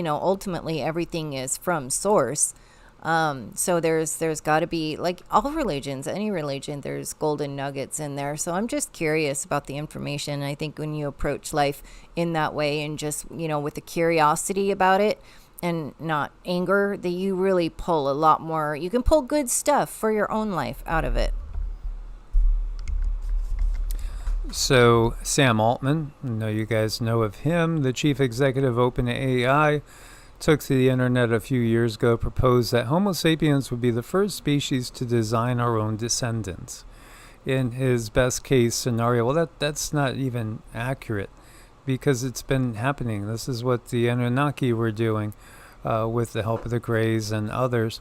ultimately everything is from source. So there's got to be, like all religions, any religion, there's golden nuggets in there. So I'm just curious about the information. I think when you approach life in that way and just, with the curiosity about it and not anger, that you really pull a lot more. You can pull good stuff for your own life out of it. So Sam Altman, I know you guys know of him, the chief executive of OpenAI, took to the internet a few years ago, proposed that Homo sapiens would be the first species to design our own descendants. In his best case scenario, well, that's not even accurate because it's been happening. This is what the Anunnaki were doing with the help of the Greys and others.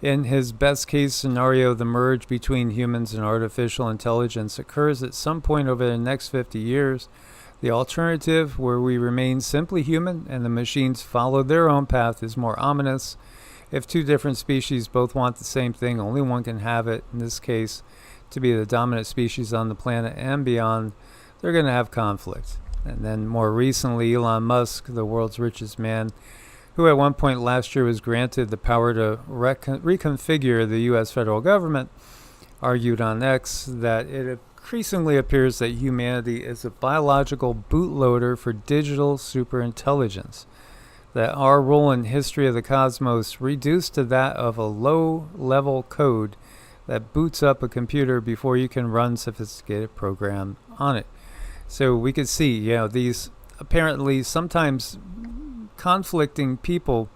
In his best case scenario, the merge between humans and artificial intelligence occurs at some point over the next 50 years. The alternative, where we remain simply human and the machines follow their own path, is more ominous. If two different species both want the same thing, only one can have it. In this case, to be the dominant species on the planet and beyond, they're going to have conflict. And then more recently, Elon Musk, the world's richest man, who at one point last year was granted the power to reconfigure the U.S. federal government, argued on X that it increasingly appears that humanity is a biological bootloader for digital superintelligence, that our role in history of the cosmos reduced to that of a low-level code that boots up a computer before you can run sophisticated program on it. So we could see, these apparently sometimes conflicting people,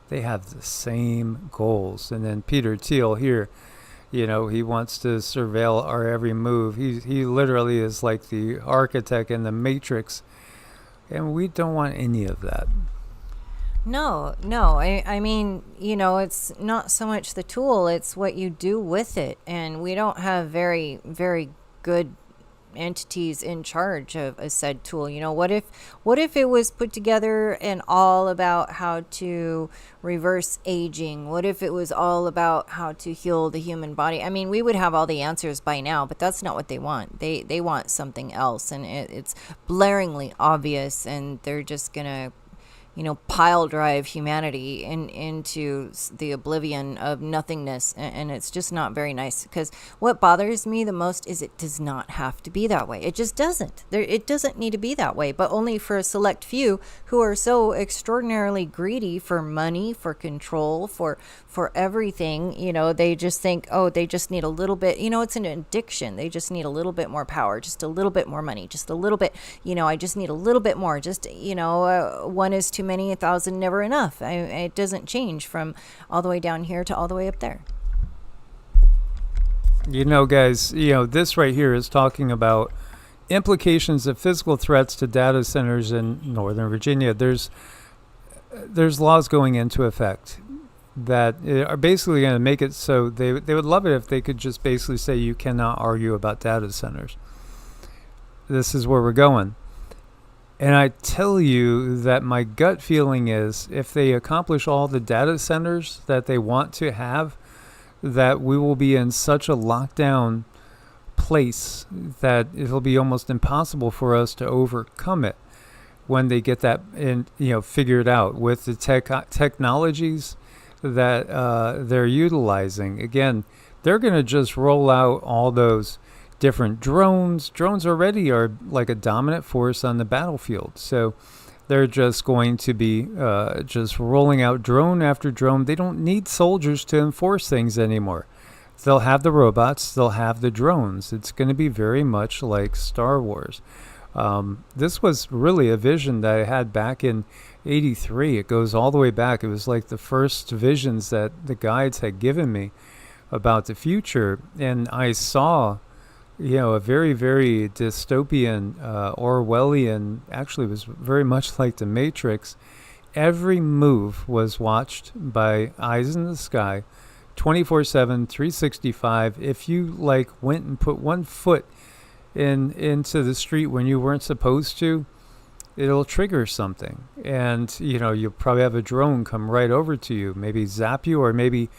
they have the same goals. And then Peter Thiel here, he wants to surveil our every move. He literally is like the architect in the Matrix, and we don't want any of that. No. I mean, it's not so much the tool, it's what you do with it. And we don't have very, very good entities in charge of a said tool. What if it was put together and all about how to reverse aging? What if it was all about how to heal the human body? I mean, we would have all the answers by now, but that's not what they want. They want something else, and it's blaringly obvious, and they're just gonna pile drive humanity into the oblivion of nothingness. And it's just not very nice, because what bothers me the most is it does not have to be that way. It just doesn't. It doesn't need to be that way, but only for a select few who are so extraordinarily greedy for money, for control, for everything. They just think, they just need a little bit, it's an addiction. They just need a little bit more power, just a little bit more money, just a little bit, I just need a little bit more, just, one is too many, 1,000 never enough. It doesn't change from all the way down here to all the way up there. Guys, this right here is talking about implications of physical threats to data centers in Northern Virginia. There's laws going into effect. that are basically going to make it so they would love it if they could just basically say you cannot argue about data centers. This is where we're going. And I tell you that my gut feeling is if they accomplish all the data centers that they want to have, that we will be in such a lockdown place that it'll be almost impossible for us to overcome it when they get that figured out with the technologies that they're utilizing. Again, they're going to just roll out all those different drones. Drones already are like a dominant force on the battlefield. So they're just going to be just rolling out drone after drone. They don't need soldiers to enforce things anymore. They'll have the robots. They'll have the drones. It's going to be very much like Star Wars. This was really a vision that I had back in '83. It goes all the way back. It was like the first visions that the guides had given me about the future. And I saw, a very, very dystopian, Orwellian, actually it was very much like the Matrix. Every move was watched by eyes in the sky, 24/7, 365. If you went and put one foot into the street when you weren't supposed to, it'll trigger something. And, you'll probably have a drone come right over to you, maybe zap you or maybe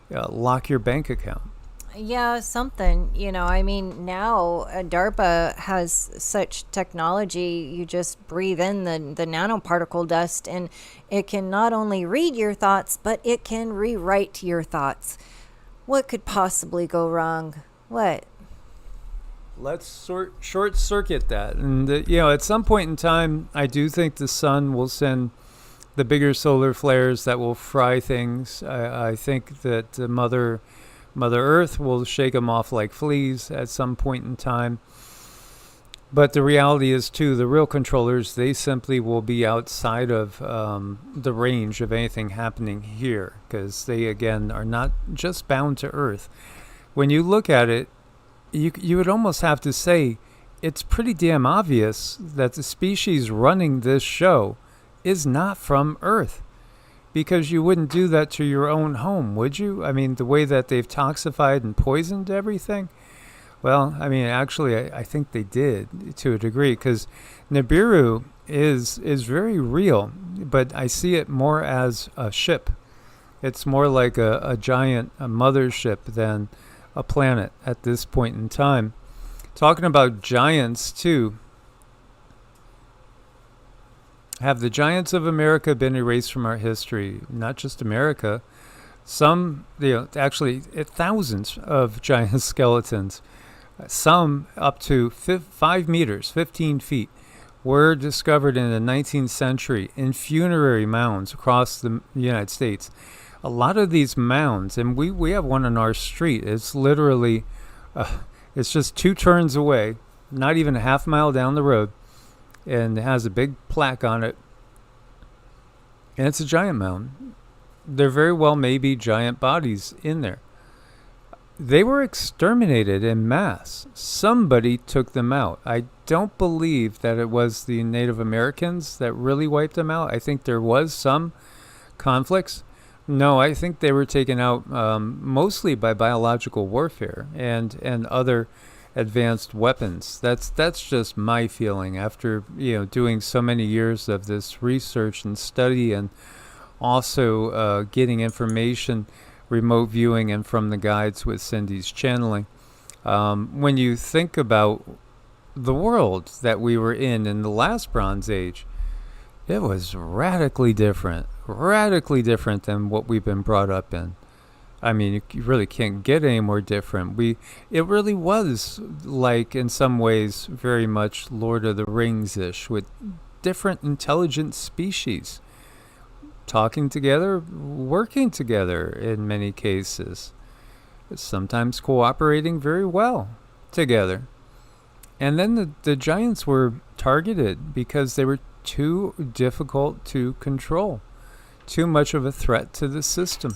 lock your bank account. Yeah, something. Now DARPA has such technology. You just breathe in the nanoparticle dust, and it can not only read your thoughts, but it can rewrite your thoughts. What could possibly go wrong? What? Let's short circuit that. And, at some point in time, I do think the sun will send the bigger solar flares that will fry things. I think that Mother Earth will shake them off like fleas at some point in time. But the reality is, too, the real controllers, they simply will be outside of the range of anything happening here, because they, again, are not just bound to Earth. When you look at it, you would almost have to say it's pretty damn obvious that the species running this show is not from Earth. Because you wouldn't do that to your own home, would you? I mean, the way that they've toxified and poisoned everything. Well, actually, I think they did to a degree, because Nibiru is very real, but I see it more as a ship. It's more like a giant mothership than a planet at this point in time. Talking about giants, too. Have the giants of America been erased from our history? Not just America. Some, actually thousands of giant skeletons, some up to 5 meters, 15 feet, were discovered in the 19th century in funerary mounds across the United States. A lot of these mounds, and we have one on our street, it's literally, it's just 2 turns away, not even a half mile down the road, and it has a big plaque on it, and it's a giant mound. There very well may be giant bodies in there. They were exterminated en masse. Somebody took them out. I don't believe that it was the Native Americans that really wiped them out. I think there was some conflicts. No, I think they were taken out mostly by biological warfare and other advanced weapons. That's just my feeling after doing so many years of this research and study, and also getting information, remote viewing, and from the guides with Cindy's channeling. When you think about the world that we were in the last Bronze Age, it was radically different than what we've been brought up in. I mean, you really can't get any more different. It really was like, in some ways, very much Lord of the Rings-ish, with different intelligent species talking together, working together in many cases, sometimes cooperating very well together. And then the giants were targeted because they were too difficult to control, too much of a threat to the system.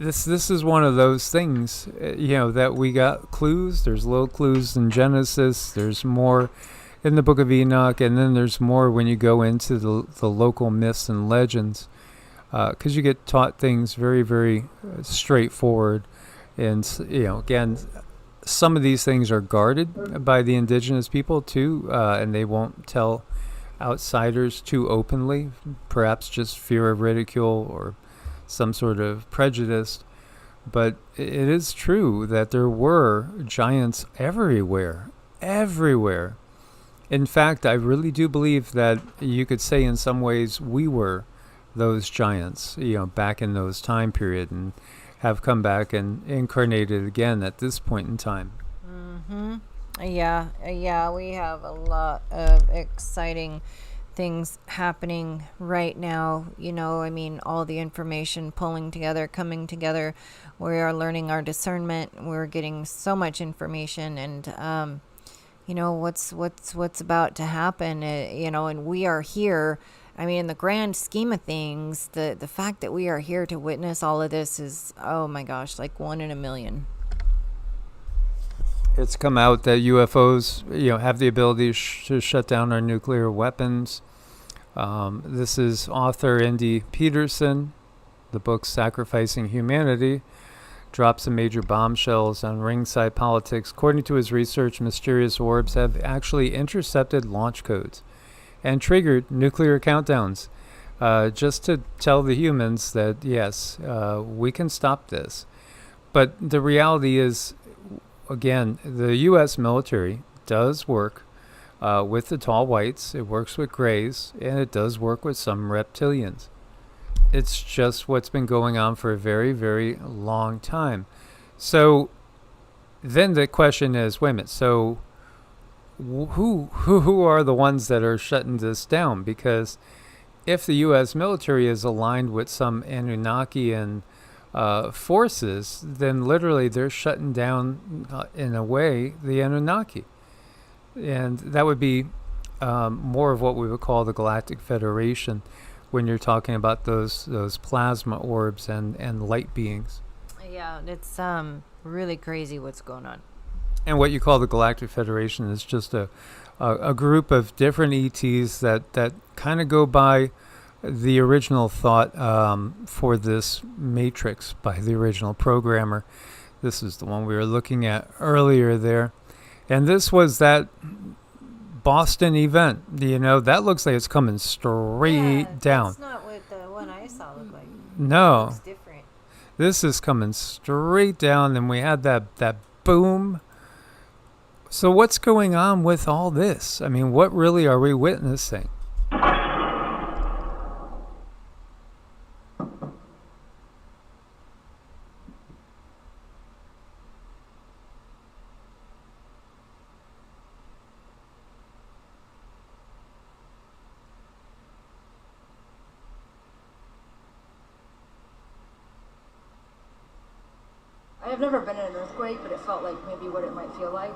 This is one of those things, that we got clues. There's little clues in Genesis. There's more in the Book of Enoch, and then there's more when you go into the local myths and legends. because you get taught things very, very straightforward. And, again, some of these things are guarded by the indigenous people too, and they won't tell outsiders too openly, perhaps just fear of ridicule or some sort of prejudice. But it is true that there were giants everywhere, everywhere. In fact, I really do believe that you could say in some ways we were those giants, back in those time period, and have come back and incarnated again at this point in time. Mm-hmm. Yeah, we have a lot of exciting things happening right now. All the information pulling together, coming together. We are learning our discernment. We're getting so much information, and what's about to happen. And we are here. In the grand scheme of things, the fact that we are here to witness all of this is, oh my gosh, like 1 in a million. It's come out that UFOs, have the ability to shut down our nuclear weapons. This is author Andy Peterson. The book Sacrificing Humanity drops some major bombshells on ringside politics. According to his research, mysterious orbs have actually intercepted launch codes and triggered nuclear countdowns, just to tell the humans that, yes, we can stop this. But the reality is, again, the U.S. military does work with the tall whites. It works with grays, and it does work with some reptilians. It's just what's been going on for a very, very long time. So then the question is, wait a minute, so who are the ones that are shutting this down? Because if the U.S. military is aligned with some Anunnakian forces, then literally they're shutting down, in a way, the Anunnaki. And that would be more of what we would call the Galactic Federation when you're talking about those plasma orbs and light beings. Yeah, it's really crazy what's going on. And what you call the Galactic Federation is just a group of different ETs that kind of go by the original thought for this matrix by the original programmer. This is the one we were looking at earlier there. And this was that Boston event. That looks like it's coming straight down. That's not what the one I saw looked like. No. It looks different. This is coming straight down, and we had that boom. So what's going on with all this? What really are we witnessing? I have never been in an earthquake, but it felt like maybe what it might feel like.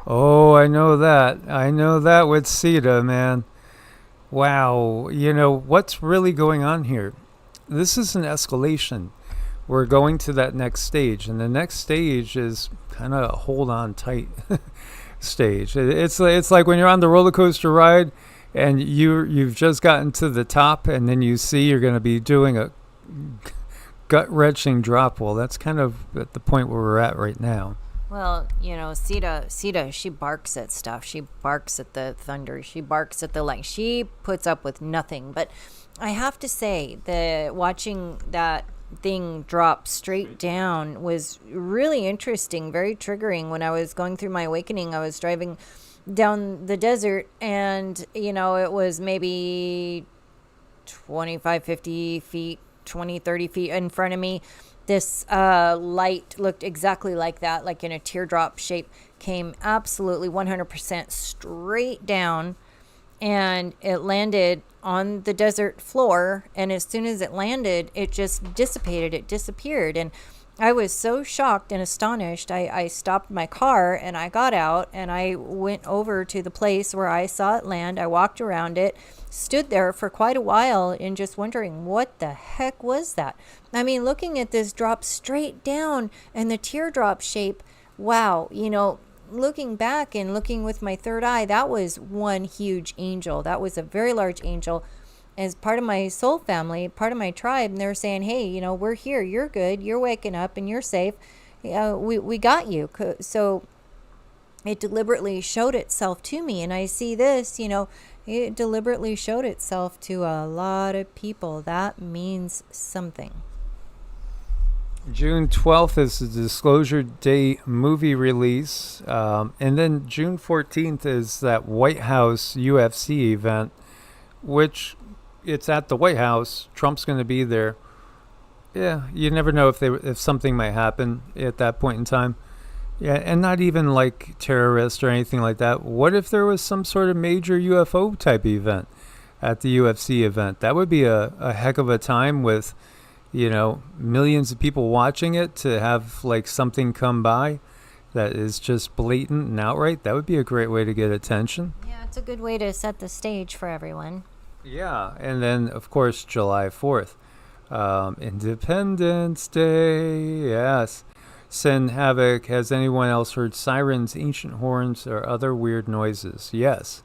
Oh, I know that. I know that with CETA, man. Wow. What's really going on here? This is an escalation. We're going to that next stage, and the next stage is kind of a hold on tight stage. It's like when you're on the roller coaster ride and you've just gotten to the top, and then you see you're going to be doing a gut-wrenching drop. Well, that's kind of at the point where we're at right now. Well, CETA, she barks at stuff. She barks at the thunder. She barks at the light. She puts up with nothing. But I have to say, watching that thing drop straight down was really interesting, very triggering. When I was going through my awakening, I was driving down the desert, and, it was maybe 25, 50 feet, 20, 30 feet in front of me. This light looked exactly like that, like in a teardrop shape, came absolutely 100% straight down, and it landed on the desert floor. And as soon as it landed, it just dissipated. It disappeared. And I was so shocked and astonished. I stopped my car, and I got out, and I went over to the place where I saw it land. I walked around it, stood there for quite a while, and just wondering, what the heck was that? Looking at this drop straight down and the teardrop shape, wow, looking back and looking with my third eye, that was one huge angel. That was a very large angel as part of my soul family, part of my tribe. And they're saying, hey, you know, we're here. You're good. You're waking up and you're safe. We got you. So it deliberately showed itself to me. And I see this, you know, it deliberately showed itself to a lot of people. That means something. June 12th is the Disclosure Day movie release. And then June 14th is that White House UFC event, which it's at the White House. Trump's going to be there. Yeah, you never know if something might happen at that point in time. Yeah, and not even like terrorists or anything like that. What if there was some sort of major UFO type event at the UFC event? That would be a heck of a time with, you know, millions of people watching it, to have like something come by that is just blatant and outright. That would be a great way to get attention. Yeah, it's a good way to set the stage for everyone. Yeah, and then of course July 4th, Independence Day. Yes. Send havoc. Has anyone else heard sirens, ancient horns, or other weird noises? Yes,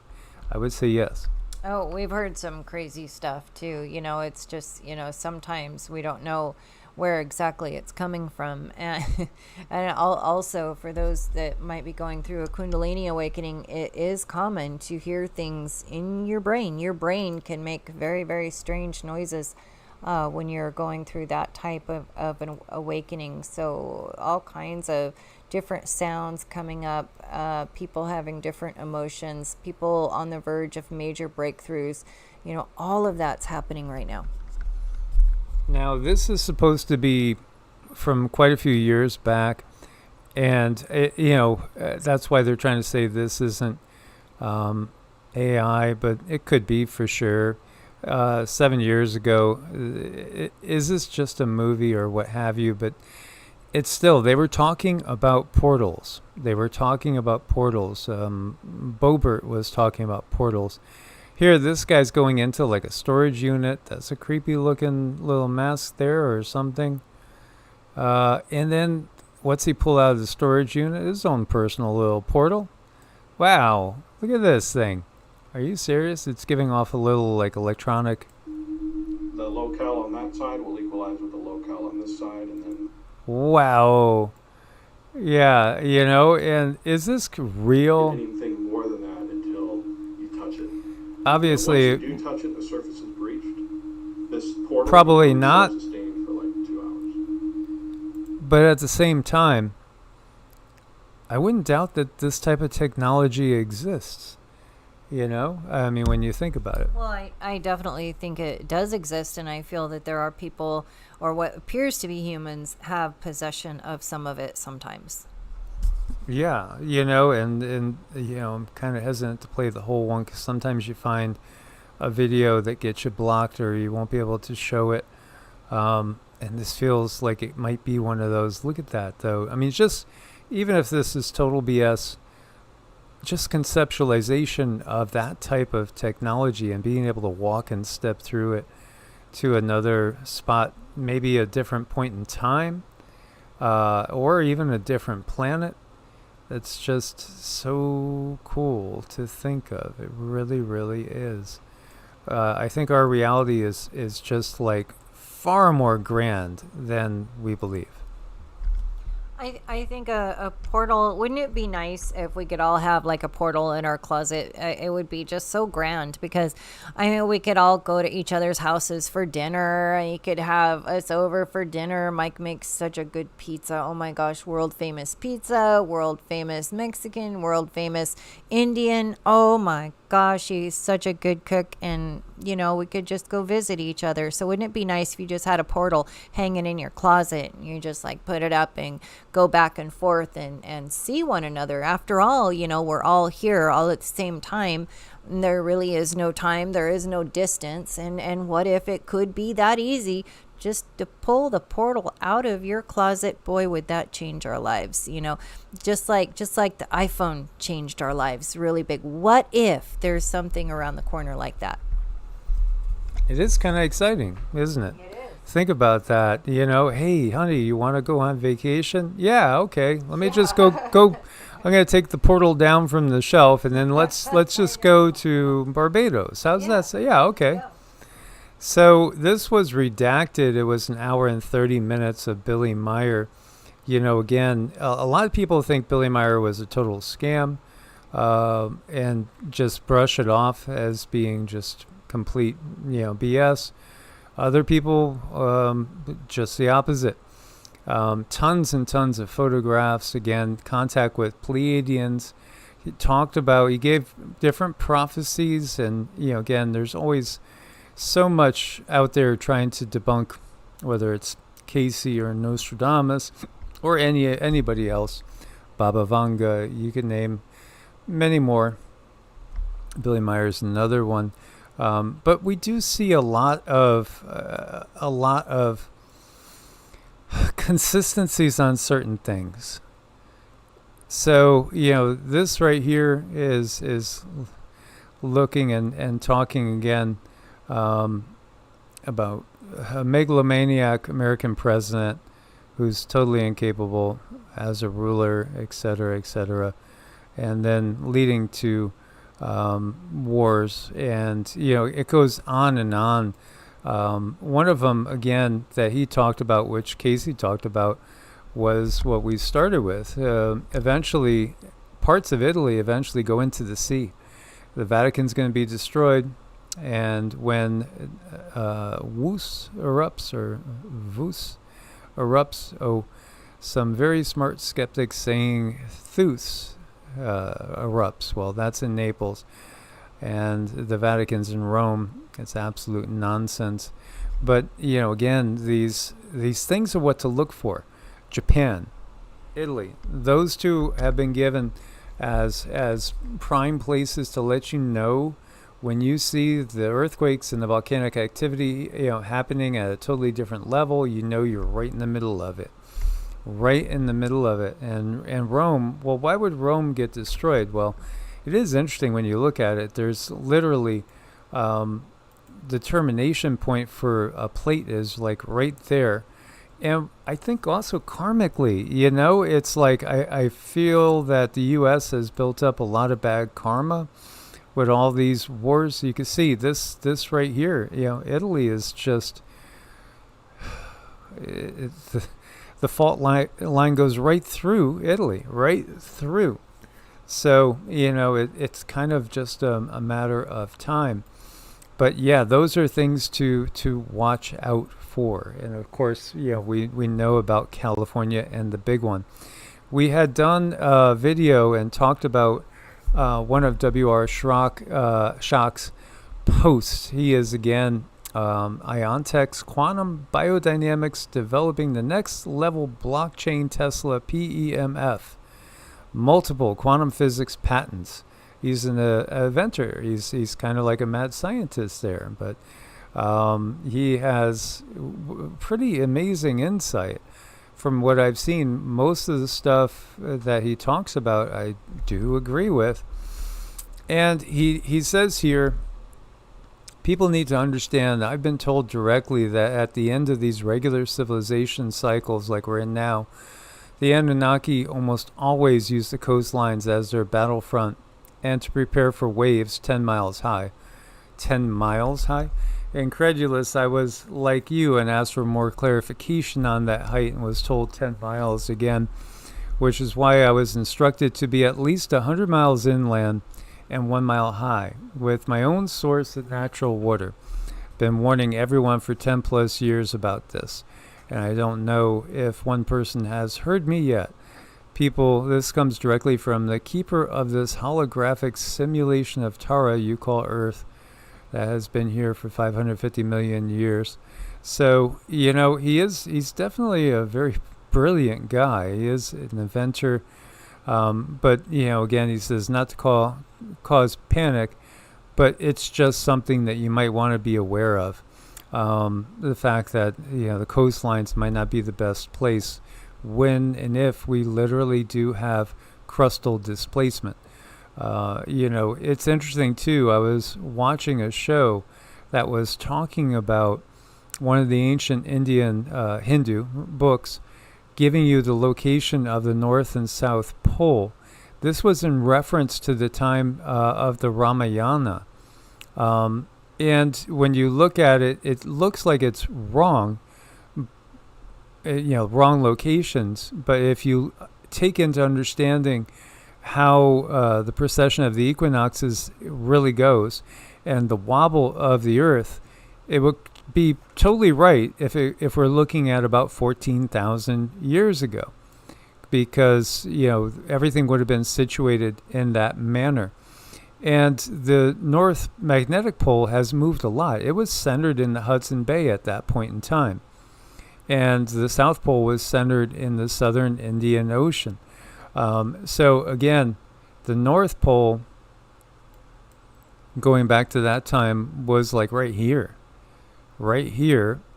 I would say yes. Oh, we've heard some crazy stuff too. You know, it's just, you know, sometimes we don't know where exactly it's coming from. And also for those that might be going through a Kundalini awakening, it is common to hear things in your brain. Your brain can make very, very strange noises when you're going through that type of an awakening. So all kinds of different sounds coming up, people having different emotions, people on the verge of major breakthroughs. You know, all of that's happening right now. Now, this is supposed to be from quite a few years back, and that's why they're trying to say this isn't AI, but it could be for sure. 7 years ago, is this just a movie or what have you? But it's still, they were talking about portals. Bobert was talking about portals. Here, this guy's going into like a storage unit. That's a creepy looking little mask there or something. And then what's he pull out of the storage unit? His own personal little portal. Wow, look at this thing. Are you serious? It's giving off a little like electronic. The locale on that side will equalize with the locale on this side, and then. Wow. Yeah, you know, and is this real? Anything more than that until you touch it. Obviously. Once you do touch it, the surface is breached. This portal probably not. Sustained for like 2 hours. But at the same time, I wouldn't doubt that this type of technology exists. You know, I mean, when you think about it. Well, I definitely think it does exist, and I feel that there are people, or what appears to be humans, have possession of some of it sometimes. Yeah, you know, and you know, I'm kind of hesitant to play the whole one because sometimes you find a video that gets you blocked or you won't be able to show it. And this feels like it might be one of those. Look at that, though. I mean, just even if this is total BS, just conceptualization of that type of technology and being able to walk and step through it to another spot, maybe a different point in time, or even a different planet. It's just so cool to think of. It really, really is. I think our reality is just like far more grand than we believe. I think a portal, wouldn't it be nice if we could all have like a portal in our closet? It would be just so grand, because I mean, we could all go to each other's houses for dinner. You could have us over for dinner. Mike makes such a good pizza. Oh my gosh, world famous pizza, world famous Mexican, world famous Indian. Oh my gosh, he's such a good cook, and you know, we could just go visit each other. So wouldn't it be nice if you just had a portal hanging in your closet and you just like put it up and go back and forth and see one another? After all, you know, we're all here all at the same time. And there really is no time, there is no distance, and what if it could be that easy just to pull the portal out of your closet? Boy, would that change our lives, you know, just like the iPhone changed our lives really big. What if there's something around the corner like that? It is kind of exciting, isn't it? It is. think about that. You know, hey, honey, you want to go on vacation? Yeah, okay. Let me just go. I'm gonna take the portal down from the shelf, and then let's just go to Barbados. How's that? Say, yeah, okay. So this was redacted. It was an hour and 30 minutes of Billy Meyer. You know, again, a lot of people think Billy Meyer was a total scam, and just brush it off as being just complete, BS. Other people, just the opposite. Tons and tons of photographs. Again, contact with Pleiadians. He gave different prophecies, and again, there's always so much out there trying to debunk, whether it's Casey or Nostradamus or anybody else, Baba Vanga. You can name many more. Billy Meyer's another one. But we do see a lot of consistencies on certain things. So this right here is looking and talking again about a megalomaniac American president who's totally incapable as a ruler, etc., and then leading to wars, and it goes on and on. One of them, again, that he talked about, which Casey talked about, was what we started with. Eventually, parts of Italy eventually go into the sea. The Vatican's going to be destroyed, and when Vus erupts, some very smart skeptics saying Thus erupts. Well, that's in Naples, and the Vatican's in Rome. It's absolute nonsense. But again, these things are what to look for. Japan, Italy, those two have been given as prime places to let you know when you see the earthquakes and the volcanic activity happening at a totally different level. You're right in the middle of it. Right in the middle of it. And Rome, well, why would Rome get destroyed? Well, it is interesting when you look at it. There's literally the termination point for a plate is like right there. And I think also karmically, it's like I feel that the U.S. has built up a lot of bad karma with all these wars. You can see this right here. Italy is just the fault line goes right through Italy, right through. So it's kind of just a matter of time. But yeah, those are things to watch out for. And of course, we know about California and the big one. We had done a video and talked about one of W.R. Schock's posts. He is again Iontech's quantum biodynamics developing the next level blockchain Tesla PEMF, multiple quantum physics patents. He's an inventor. He's kind of like a mad scientist there, but he has pretty amazing insight. From what I've seen, most of the stuff that he talks about, I do agree with. And he says here, people need to understand, I've been told directly that at the end of these regular civilization cycles like we're in now, the Anunnaki almost always use the coastlines as their battlefront and to prepare for waves 10 miles high. 10 miles high? Incredulous, I was like you and asked for more clarification on that height and was told 10 miles again, which is why I was instructed to be at least 100 miles inland and 1 mile high with my own source of natural water. Been warning everyone for 10 plus years about this, and I don't know if one person has heard me yet. People, this comes directly from the keeper of this holographic simulation of Tara you call Earth that has been here for 550 million years. So, he's definitely a very brilliant guy. He is an inventor. But, again, he says not to cause panic, but it's just something that you might want to be aware of. The fact that, the coastlines might not be the best place when and if we literally do have crustal displacement. It's interesting too. I was watching a show that was talking about one of the ancient Indian Hindu books, giving you the location of the North and South Pole. This was in reference to the time of the Ramayana. And when you look at it, it looks like it's wrong, wrong locations. But if you take into understanding how the precession of the equinoxes really goes and the wobble of the Earth, it would be totally right if we're looking at about 14,000 years ago, because everything would have been situated in that manner. And the North Magnetic Pole has moved a lot. It was centered in the Hudson Bay at that point in time, and the South Pole was centered in the Southern Indian Ocean. So again, the North Pole, going back to that time, was like right here,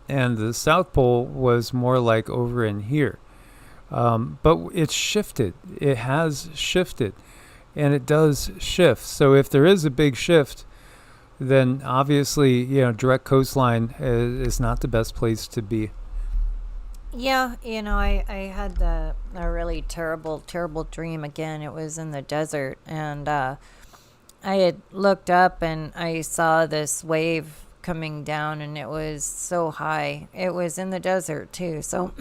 and the South Pole was more like over in here. But it's shifted. It has shifted, and it does shift. So if there is a big shift, then obviously, direct coastline is not the best place to be. Yeah, I had a really terrible dream again. It was in the desert, and I had looked up and I saw this wave coming down, and it was so high. It was in the desert too. So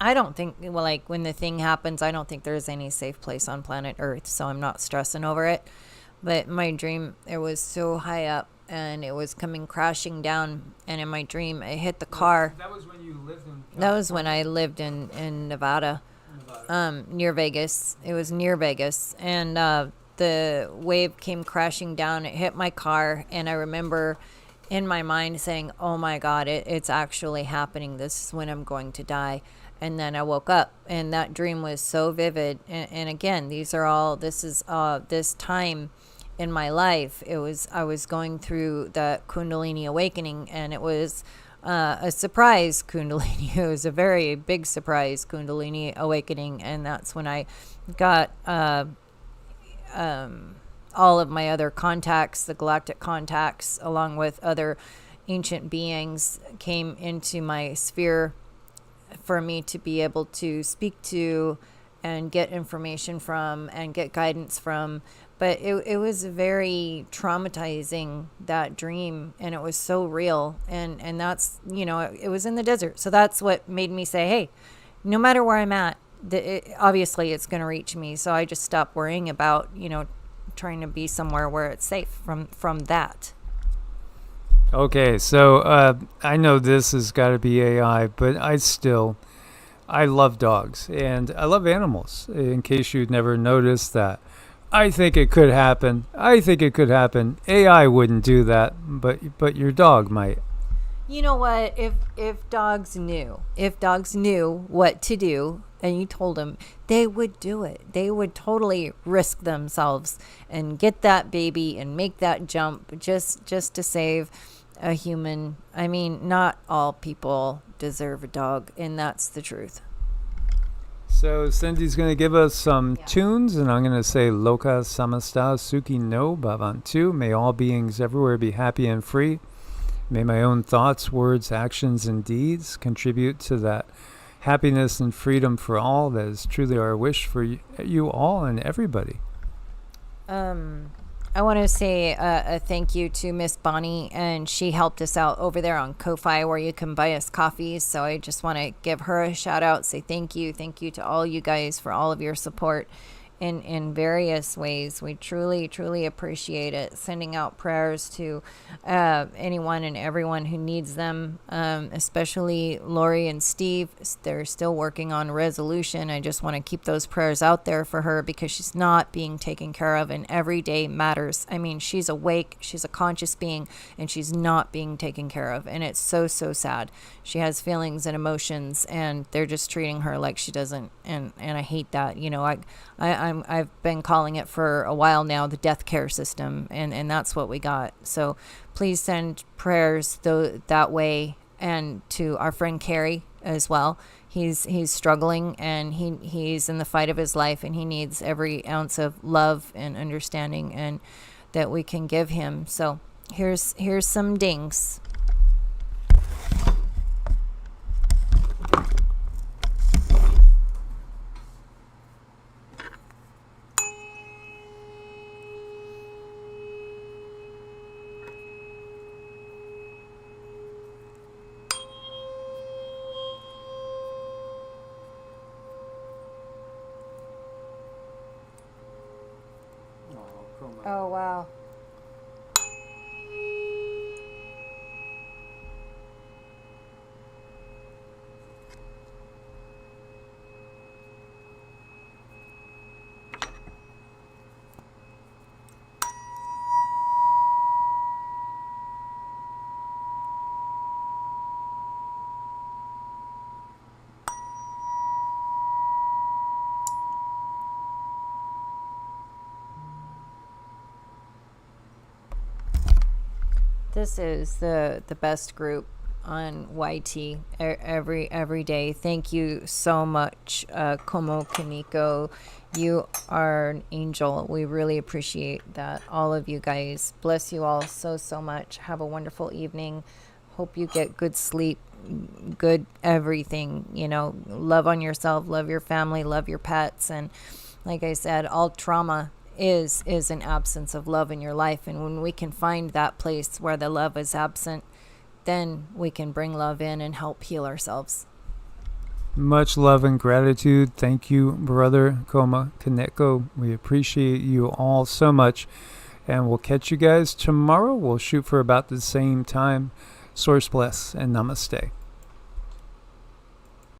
I don't think, when the thing happens, I don't think there's any safe place on planet Earth, so I'm not stressing over it. But my dream, it was so high up, and it was coming crashing down, and in my dream it hit the car. That was when you lived in California. That was when I lived in Nevada, near Vegas. It was near Vegas, and the wave came crashing down. It hit my car, and I remember in my mind saying, oh my God, it's actually happening. This is when I'm going to die. And then I woke up, and that dream was so vivid. And again, this time in my life, I was going through the Kundalini awakening, and it was a surprise Kundalini. It was a very big surprise Kundalini awakening, and that's when I got all of my other contacts, the galactic contacts, along with other ancient beings, came into my sphere for me to be able to speak to and get information from and get guidance from. But it was very traumatizing, that dream, and it was so real. And that's, it was in the desert. So that's what made me say, hey, no matter where I'm at, obviously it's going to reach me. So I just stopped worrying about, trying to be somewhere where it's safe from that. Okay, so I know this has got to be AI, but I love dogs and I love animals. In case you'd never noticed that, I think it could happen. AI wouldn't do that, but your dog might. You know what? If dogs knew what to do, and you told them, they would do it. They would totally risk themselves and get that baby and make that jump just to save a human. I mean, not all people deserve a dog, and that's the truth. So Cindy's going to give us some tunes, and I'm going to say Loka Samasta Suki no Bhavantu. May all beings everywhere be happy and free. May my own thoughts, words, actions, and deeds contribute to that happiness and freedom for all. That is truly our wish for you all and everybody. I want to say a thank you to Miss Bonnie, and she helped us out over there on Ko-Fi, where you can buy us coffees. So I just want to give her a shout out, say thank you to all you guys for all of your support in various ways. We truly appreciate it. Sending out prayers to anyone and everyone who needs them, especially Lori and Steve. They're still working on resolution. I just want to keep those prayers out there for her, because she's not being taken care of, and every day matters. I mean, she's awake, she's a conscious being, and she's not being taken care of, and it's so sad. She has feelings and emotions, and they're just treating her like she doesn't, and I hate that. I've been calling it for a while now, the death care system, and that's what we got. So please send prayers that way, and to our friend Carrie as well. He's struggling, and he's in the fight of his life, and he needs every ounce of love and understanding and that we can give him. So here's some dings. Oh, wow. This is the best group on YT every day. Thank you so much, Komo Kaniko. You are an angel. We really appreciate that. All of you guys. Bless you all so much. Have a wonderful evening. Hope you get good sleep, good everything. You know, love on yourself, love your family, love your pets. And like I said, all trauma is an absence of love in your life. And when we can find that place where the love is absent, then we can bring love in and help heal ourselves. Much love and gratitude. Thank you, Brother Koma Kaneko. We appreciate you all so much. And we'll catch you guys tomorrow. We'll shoot for about the same time. Source bless and namaste.